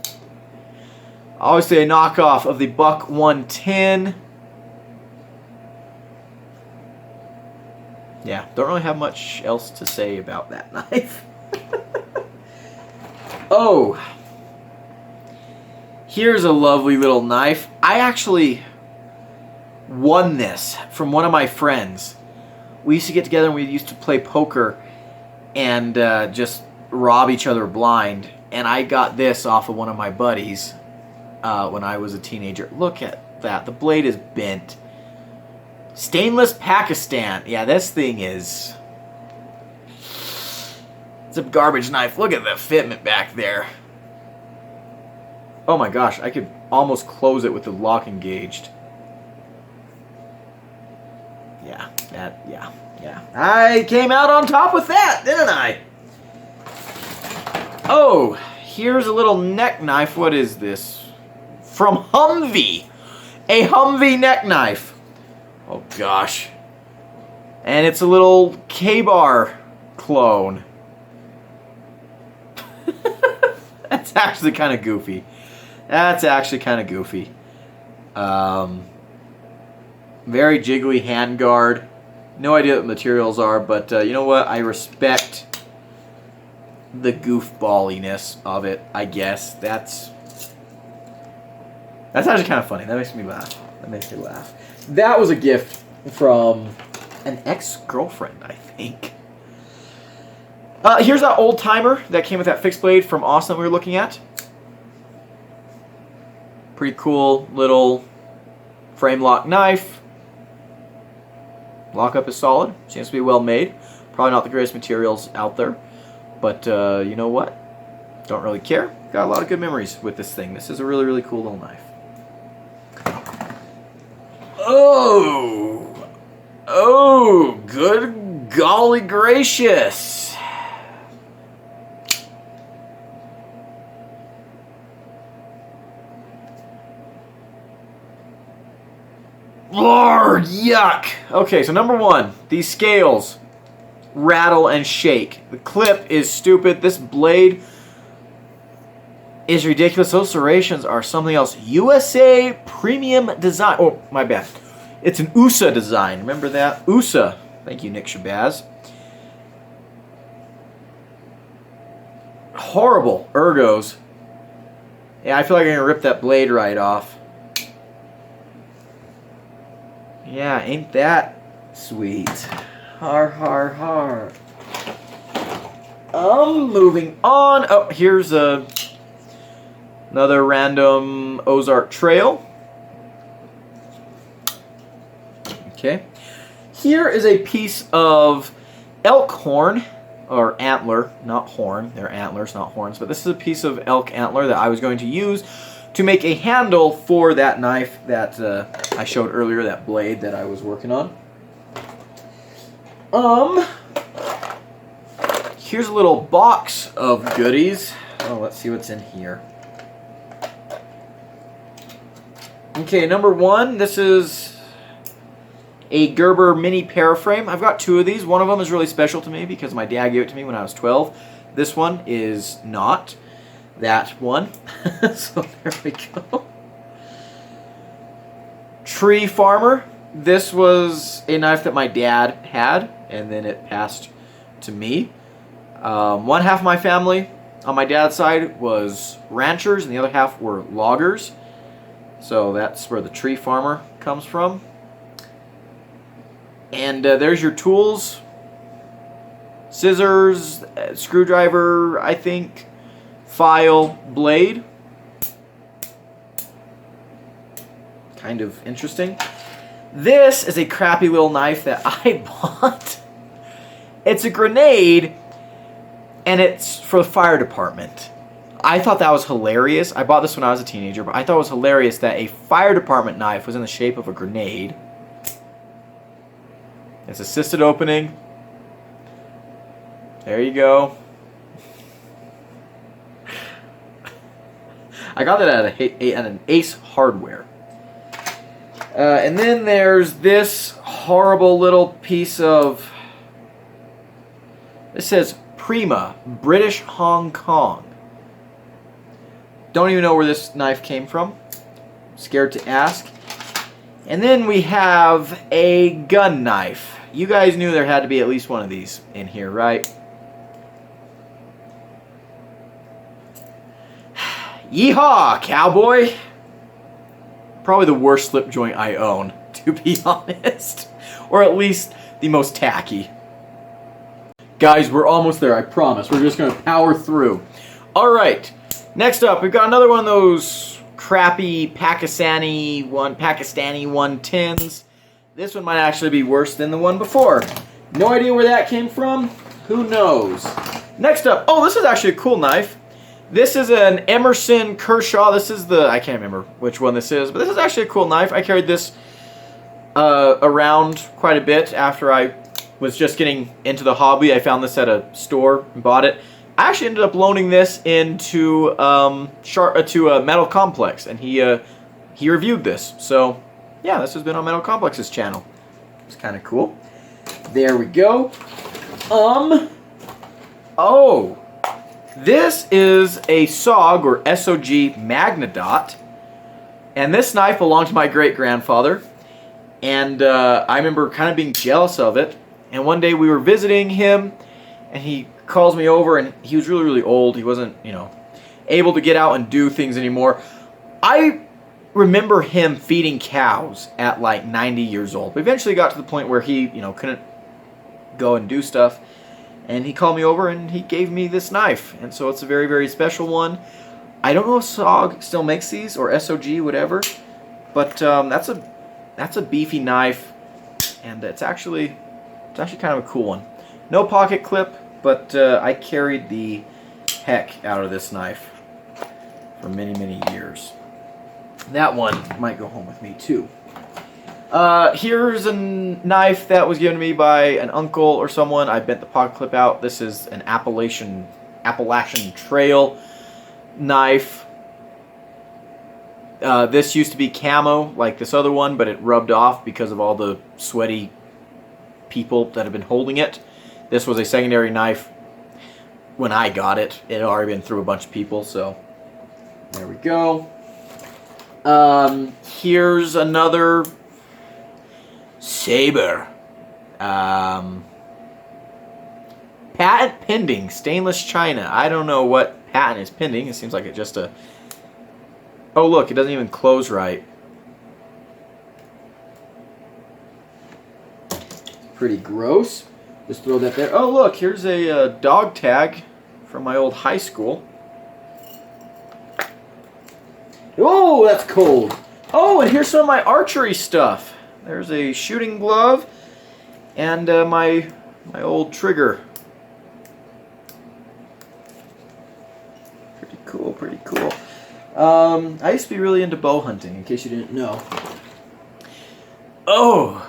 Obviously a knockoff of the Buck 110. Yeah, don't really have much else to say about that knife. Oh, here's a lovely little knife. I actually won this from one of my friends. We used to get together and we used to play poker and just rob each other blind. And I got this off of one of my buddies when I was a teenager. Look at that. The blade is bent. Stainless Pakistan. Yeah, this thing is... it's a garbage knife. Look at the fitment back there. Oh my gosh, I could almost close it with the lock engaged. Yeah. I came out on top with that, didn't I? Oh, here's a little neck knife. What is this? From Humvee. A Humvee neck knife. Oh gosh. And it's a little K-Bar clone. That's actually kind of goofy. That's actually kind of goofy. Very jiggly handguard. No idea what the materials are, but you know what? I respect the goofballiness of it, I guess. That's actually kind of funny. That makes me laugh. That was a gift from an ex-girlfriend, I think. Here's that old timer that came with that fixed blade from Austin that we were looking at. Pretty cool little frame lock knife. Lockup is solid. Seems to be well made. Probably not the greatest materials out there. But you know what? Don't really care. Got a lot of good memories with this thing. This is a really, really cool little knife. Oh! Oh, good golly gracious. Lord, yuck. Okay, so number one, these scales rattle and shake. The clip is stupid. This blade is ridiculous. Those serrations are something else. USA Premium Design. Oh, my bad. It's an USA design. Remember that? USA. Thank you, Nick Shabazz. Horrible ergos. Yeah, I feel like I'm going to rip that blade right off. Yeah, ain't that sweet. Har, har, har. Moving on. Oh, here's another random Ozark Trail. Okay. Here is a piece of elk horn, or antler, not horn. They're antlers, not horns. But this is a piece of elk antler that I was going to use to make a handle for that knife that I showed earlier, that blade that I was working on. Here's a little box of goodies. Oh, let's see what's in here. Okay, number one, this is a Gerber mini paraframe. I've got two of these. One of them is really special to me because my dad gave it to me when I was 12. This one is not that one. So there we go. Tree Farmer. This was a knife that my dad had, and then it passed to me. One half of my family on my dad's side was ranchers, and the other half were loggers. So that's where the Tree Farmer comes from. And there's your tools. Scissors, screwdriver, I think, file, blade. Kind of interesting. This is a crappy little knife that I bought. It's a grenade, and it's for the fire department. I thought that was hilarious. I bought this when I was a teenager, but I thought it was hilarious that a fire department knife was in the shape of a grenade. It's assisted opening. There you go. I got that at an Ace Hardware. And then there's this horrible little piece of... It says Prima, British Hong Kong. Don't even know where this knife came from. Scared to ask. And then we have a gun knife. You guys knew there had to be at least one of these in here, right? Yeehaw, cowboy! Probably the worst slip joint I own, to be honest. Or at least the most tacky. Guys, we're almost there, I promise. We're just going to power through. Alright, next up, we've got another one of those crappy Pakistani 110s. This one might actually be worse than the one before. No idea where that came from. Who knows? Next up, oh, this is actually a cool knife. This is an Emerson Kershaw. This is the, I can't remember which one this is, but this is actually a cool knife. I carried this around quite a bit after I was just getting into the hobby. I found this at a store and bought it. I actually ended up loaning this into to Metal Complex, and he reviewed this. So yeah, this has been on Metal Complex's channel. It's kind of cool. There we go. Oh, this is a SOG or SOG Magnadot, and this knife belonged to my great-grandfather, and I remember kind of being jealous of it. And one day we were visiting him, and he calls me over, and he was really, really old. He wasn't, you know, able to get out and do things anymore. I remember him feeding cows at like 90 years old. But eventually got to the point where he, you know, couldn't go and do stuff. And he called me over and he gave me this knife. And so it's a very, very special one. I don't know if SOG still makes these, or SOG, whatever. But that's a beefy knife, and it's actually kind of a cool one. No pocket clip, but I carried the heck out of this knife for many, many years. That one might go home with me too. Here's a knife that was given to me by an uncle or someone. I bent the pocket clip out. This is an Appalachian Trail knife. This used to be camo like this other one, but it rubbed off because of all the sweaty people that have been holding it. This was a secondary knife when I got it. It had already been through a bunch of people, so there we go. Here's another saber. Patent pending, stainless china. I don't know what patent is pending. It seems like it just a... Oh look, it doesn't even close right. Pretty gross. Just throw that there. Oh look, here's a dog tag from my old high school. Oh, that's cold. Oh, and here's some of my archery stuff. There's a shooting glove and my old trigger. Pretty cool, pretty cool. I used to be really into bow hunting, in case you didn't know. Oh!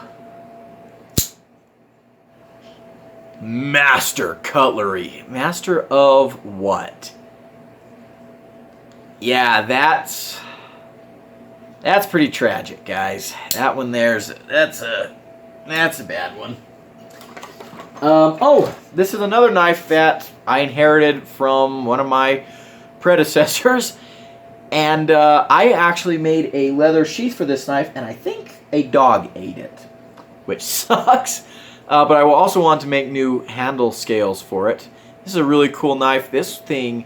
Master cutlery. Master of what? Yeah, that's pretty tragic, guys. That one that's a bad one. Oh, this is another knife that I inherited from one of my predecessors. And I actually made a leather sheath for this knife, and I think a dog ate it, which sucks. But I also want to make new handle scales for it. This is a really cool knife. This thing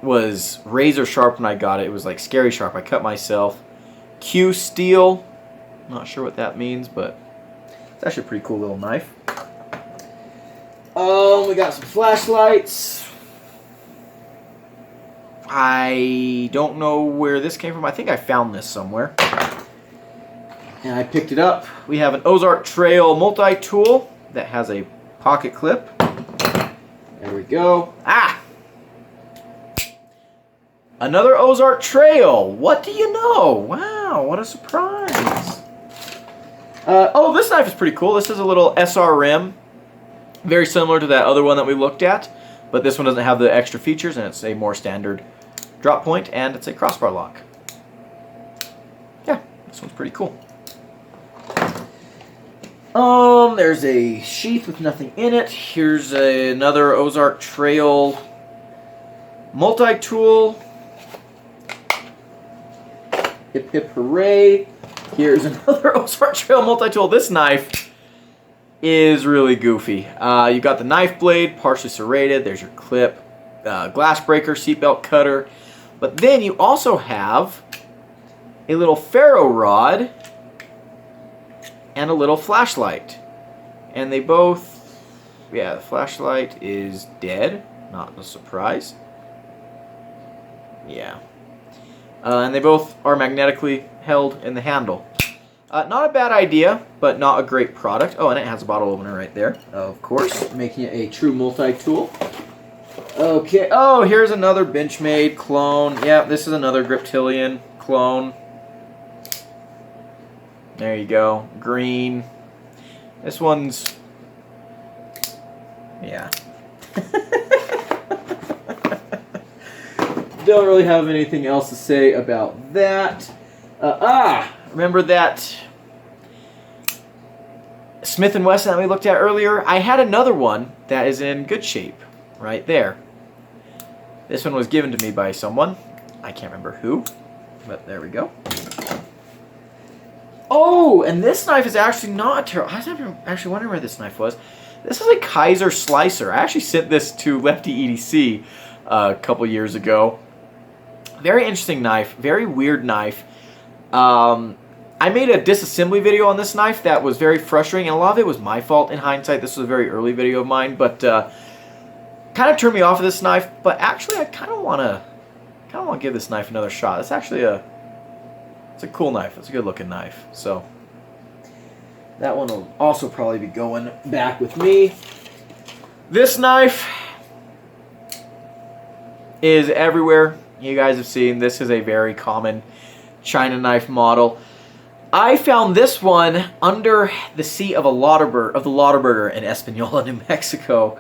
was razor sharp when I got it. It was like scary sharp. I cut myself. Q steel. Not sure what that means, but it's actually a pretty cool little knife. We got some flashlights. I don't know where this came from. I think I found this somewhere. And I picked it up. We have an Ozark Trail multi-tool that has a pocket clip. There we go. Ah! Another Ozark Trail. What do you know? Wow, what a surprise. Oh, this knife is pretty cool. This is a little SRM. Very similar to that other one that we looked at. But this one doesn't have the extra features, and it's a more standard drop point, and it's a crossbar lock. Yeah, this one's pretty cool. There's a sheath with nothing in it. Here's another Ozark Trail multi-tool. Hip hip hooray. Here's another Ozark Trail multi-tool. This knife is really goofy. You got the knife blade, partially serrated. There's your clip, glass breaker, seatbelt cutter. But then you also have a little ferro rod and a little flashlight. And they both, yeah, the flashlight is dead. Not a surprise. Yeah. And they both are magnetically held in the handle. Not a bad idea, but not a great product. Oh, and it has a bottle opener right there, of course, making it a true multi-tool. Okay, oh, here's another Benchmade clone. Yeah, this is another Griptilian clone. There you go, green. This one's, yeah. don't really have anything else to say about that. Remember that Smith & Wesson that we looked at earlier? I had another one that is in good shape right there. This one was given to me by someone. I can't remember who, but there we go. Oh, and this knife is actually not terrible. I was actually wondering where this knife was. This is a Kaiser Slicer. I actually sent this to Lefty EDC a couple years ago. Very interesting knife. Very weird knife. I made a disassembly video on this knife that was very frustrating, and a lot of it was my fault in hindsight. This was a very early video of mine, but kind of turned me off of this knife. But actually, I kind of want to give this knife another shot. It's actually it's a cool knife. It's a good looking knife. So that one will also probably be going back with me. This knife is everywhere. You guys have seen this is a very common China knife model. I found this one under the seat of the Lauterburger in Espanola, New Mexico.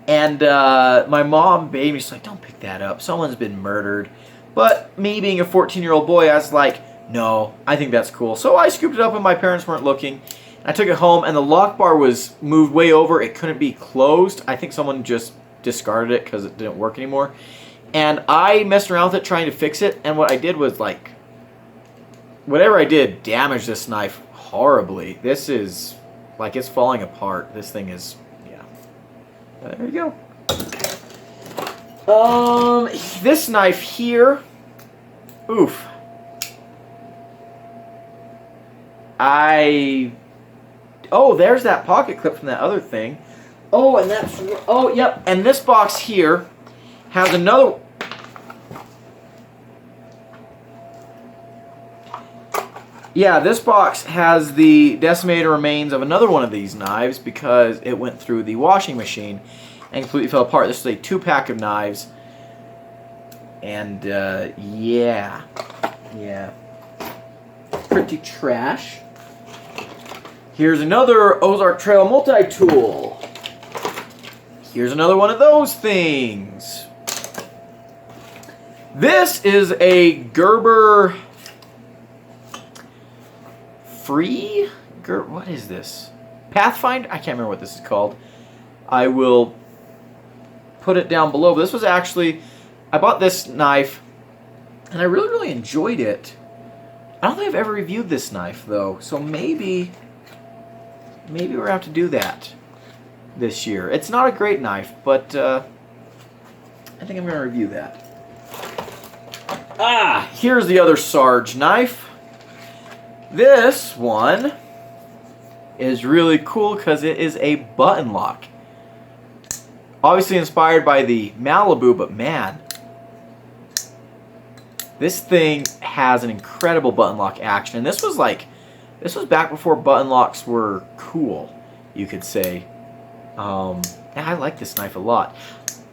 And my mom begged me, she's like, don't pick that up. Someone's been murdered. But me being a 14-year-old boy, I was like, no, I think that's cool. So I scooped it up when my parents weren't looking. I took it home, and the lock bar was moved way over. It couldn't be closed. I think someone just discarded it because it didn't work anymore. And I messed around with it trying to fix it, and what I did was, like, whatever I did damaged this knife horribly. This is, like, it's falling apart. This thing is, yeah. There you go. This knife here, oof. Oh, there's that pocket clip from that other thing. Oh, and that's, oh, yep. And this box here has another, yeah, this box has the decimated remains of another one of these knives because it went through the washing machine and completely fell apart. This is a 2-pack of knives. And, yeah. Pretty trash. Here's another Ozark Trail multi-tool. Here's another one of those things. This is a Gerber Free? What is this? Pathfinder? I can't remember what this is called. I will put it down below. But this was actually, I bought this knife, and I really, really enjoyed it. I don't think I've ever reviewed this knife, though. So maybe we're going to have to do that this year. It's not a great knife, but I think I'm going to review that. Here's the other Sarge knife. This one is really cool because it is a button lock. Obviously inspired by the Malibu, but man, this thing has an incredible button lock action. And this was back before button locks were cool, you could say. And I like this knife a lot.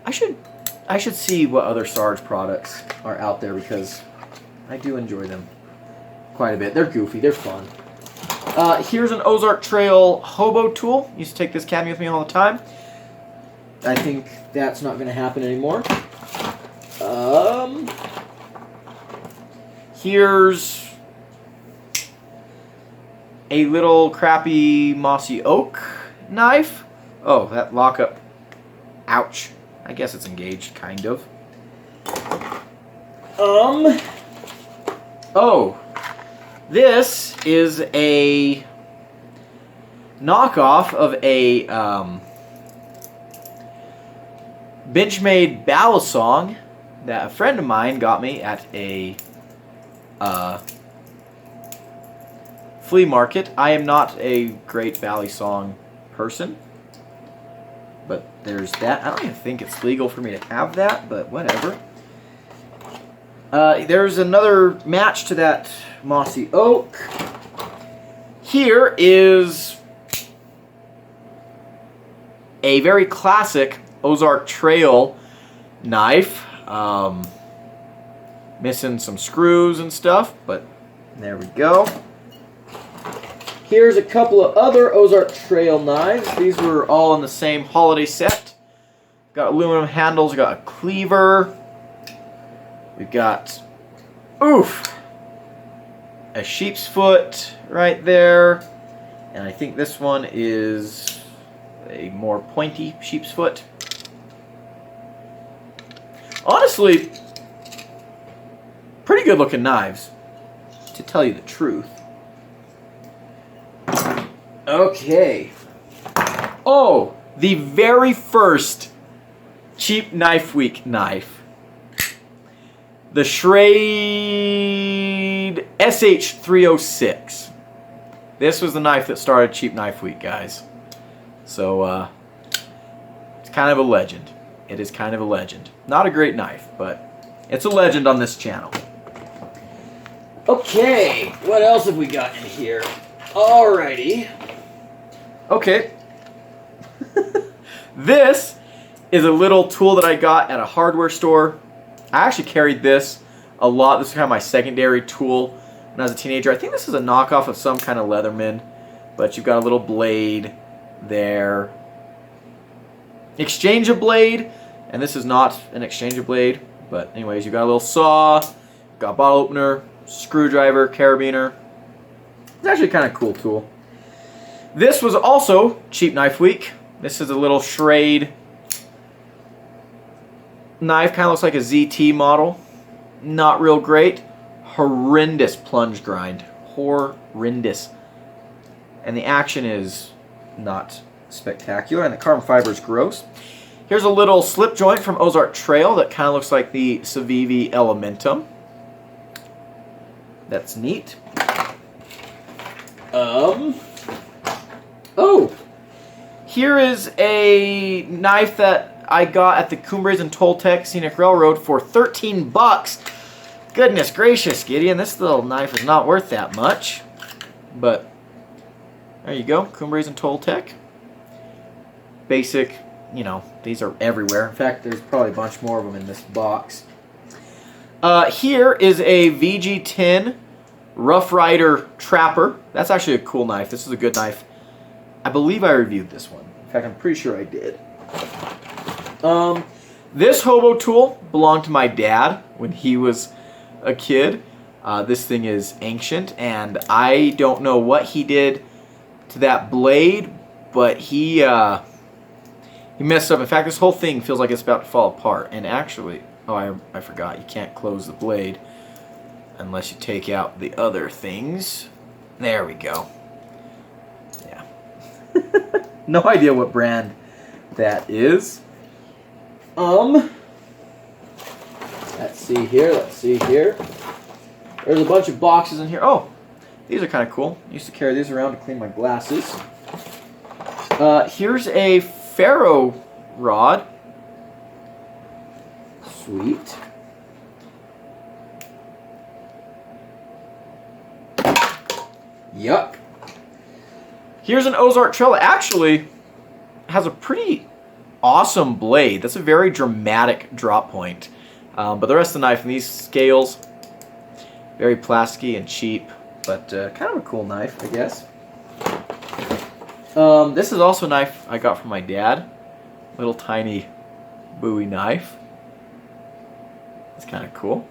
I should see what other Sarge products are out there because I do enjoy them quite a bit. They're goofy. They're fun. Here's an Ozark Trail hobo tool. Used to take this cademy with me all the time. I think that's not going to happen anymore. Here's a little crappy mossy oak knife. Oh, that lockup. Ouch. I guess it's engaged, kind of. Oh. This is a knockoff of a Benchmade Balisong that a friend of mine got me at a flea market. I am not a great Balisong person, but there's that. I don't even think it's legal for me to have that, but whatever. There's another match to that mossy oak. Here is a very classic Ozark Trail knife. Missing some screws and stuff, but there we go. Here's a couple of other Ozark Trail knives. These were all in the same holiday set. Got aluminum handles, got a cleaver. We've got, oof, a sheep's foot right there. And I think this one is a more pointy sheep's foot. Honestly, pretty good looking knives, to tell you the truth. Okay. Oh, the very first Cheap Knife Week knife. The Schrade SH306. This was the knife that started Cheap Knife Week, guys. So, it's kind of a legend. It is kind of a legend. Not a great knife, but it's a legend on this channel. Okay, what else have we got in here? Alrighty. Okay. This is a little tool that I got at a hardware store. I actually carried this a lot. This is kind of my secondary tool when I was a teenager. I think this is a knockoff of some kind of Leatherman, but you've got a little blade there. Exchange a blade, and this is not an exchange a blade, but anyways, you've got a little saw, got a bottle opener, screwdriver, carabiner. It's actually kind of a cool tool. This was also Cheap Knife Week. This is a little Schrade knife, kind of looks like a ZT model. Not real great. Horrendous plunge grind. Horrendous. And the action is not spectacular, and the carbon fiber is gross. Here's a little slip joint from Ozark Trail that kind of looks like the Civivi Elementum. That's neat. Oh, here is a knife that I got at the Cumbres and Toltec Scenic Railroad for 13 bucks. Goodness gracious, Gideon, this little knife is not worth that much. But there you go, Cumbres and Toltec. Basic, you know, these are everywhere. In fact, there's probably a bunch more of them in this box. Here is a VG10 Rough Rider Trapper. That's actually a cool knife. This is a good knife. I believe I reviewed this one. In fact, I'm pretty sure I did. This hobo tool belonged to my dad when he was a kid. This thing is ancient, and I don't know what he did to that blade, but he messed up. In fact, this whole thing feels like it's about to fall apart. And actually, oh, I forgot. You can't close the blade unless you take out the other things. There we go. Yeah. No idea what brand that is. Let's see here. Let's see here. There's a bunch of boxes in here. Oh, these are kind of cool. I used to carry these around to clean my glasses. Here's a ferro rod. Sweet. Yuck. Here's an Ozark Trail. It actually has a pretty awesome blade. That's a very dramatic drop point. But the rest of the knife and these scales, very plasticky and cheap, but kind of a cool knife, I guess. This is also a knife I got from my dad. Little tiny Bowie knife. It's kind of cool.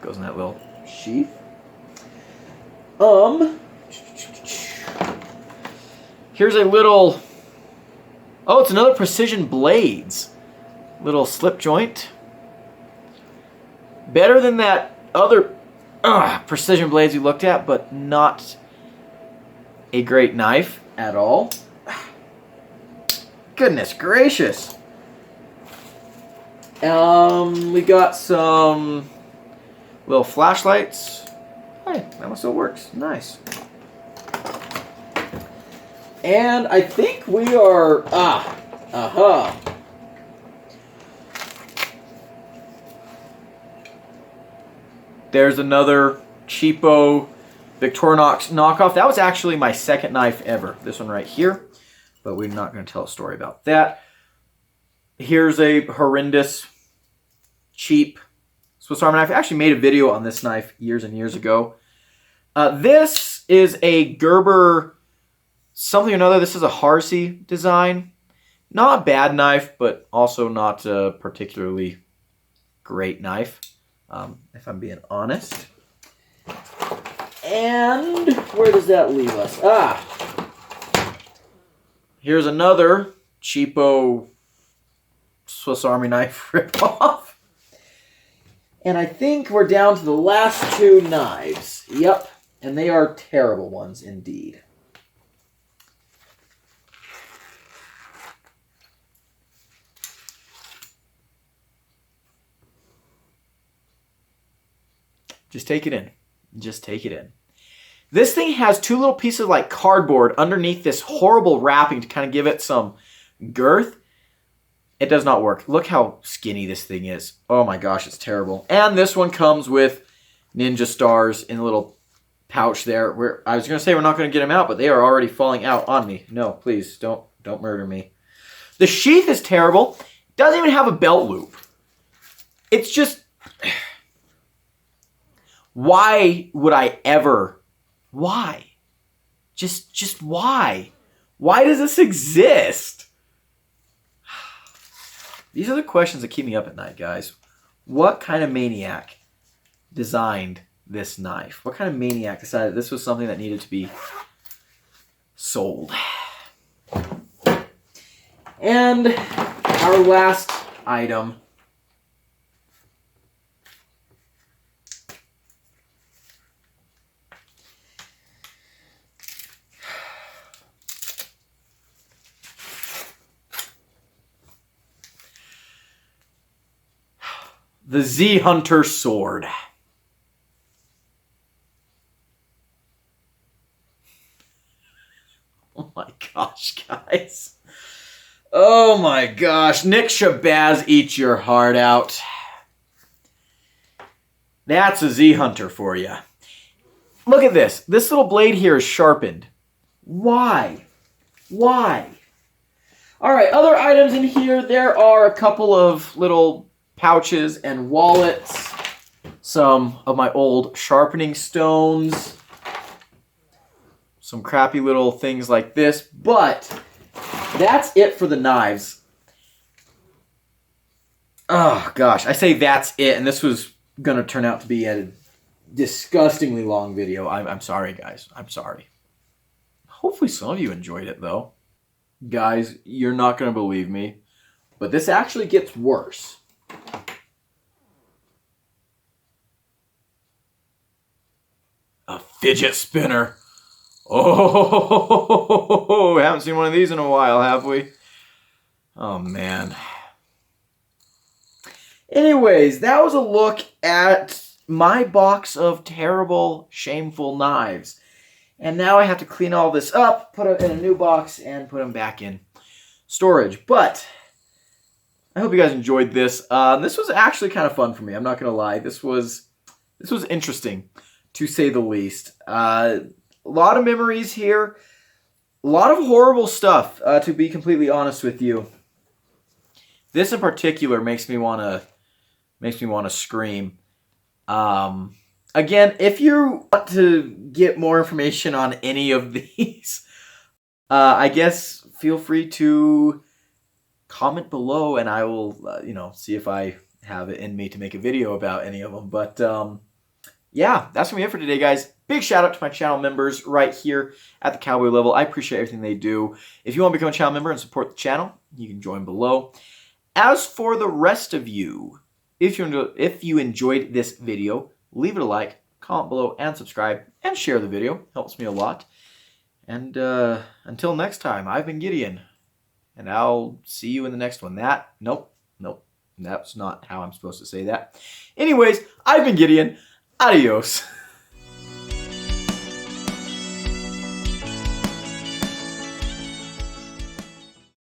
Goes in that little sheath. Here's a little... Oh, it's another Precision Blades. Little slip joint. Better than that other Precision Blades we looked at, but not a great knife at all. Goodness gracious. We got some little flashlights. Hey, that one still works. Nice. And I think we are... There's another cheapo Victorinox knockoff. That was actually my second knife ever. This one right here. But we're not going to tell a story about that. Here's a horrendous, cheap Swiss Army knife. I actually made a video on this knife years and years ago. This is a Gerber something or another. This is a Harsey design. Not a bad knife, but also not a particularly great knife. if I'm being honest. And where does that leave us? Here's another cheapo Swiss Army knife ripoff. And I think we're down to the last two knives. Yep, and they are terrible ones indeed. Just take it in. Just take it in. This thing has two little pieces of like cardboard underneath this horrible wrapping to kind of give it some girth. It does not work. Look how skinny this thing is. Oh my gosh, it's terrible. And this one comes with ninja stars in a little pouch there. I was going to say we're not going to get them out, but they are already falling out on me. No, please, don't murder me. The sheath is terrible. It doesn't even have a belt loop. It's just... Why would I ever? Why? Just why? Why does this exist? These are the questions that keep me up at night, guys. What kind of maniac designed this knife? What kind of maniac decided this was something that needed to be sold? And our last item. The Z-Hunter sword. Oh my gosh, guys. Oh my gosh. Nick Shabazz, eat your heart out. That's a Z-Hunter for you. Look at this. This little blade here is sharpened. Why? Why? All right, other items in here. There are a couple of little pouches and wallets, some of my old sharpening stones, some crappy little things like this, but that's it for the knives. Oh gosh, I say that's it, and this was gonna turn out to be a disgustingly long video. I'm sorry, guys. I'm sorry. Hopefully some of you enjoyed it, though. Guys, you're not gonna believe me, but this actually gets worse. A fidget spinner. Oh, haven't seen one of these in a while, have we? Oh, man. Anyways, that was a look at my box of terrible, shameful knives. And now I have to clean all this up, put it in a new box, and put them back in storage. But I hope you guys enjoyed this. This was actually kind of fun for me. I'm not going to lie. This was interesting, to say the least. A lot of memories here. A lot of horrible stuff, to be completely honest with you. This in particular makes me want to scream. Again, if you want to get more information on any of these, I guess feel free to comment below, and I will, see if I have it in me to make a video about any of them. But yeah, that's gonna be it for today, guys. Big shout out to my channel members right here at the Cowboy level. I appreciate everything they do. If you want to become a channel member and support the channel, you can join below. As for the rest of you, if you enjoyed this video, leave it a like, comment below, and subscribe, and share the video. It helps me a lot. And until next time, I've been Gideon, and I'll see you in the next one. Nope, that's not how I'm supposed to say that. Anyways, I've been Gideon. Adios.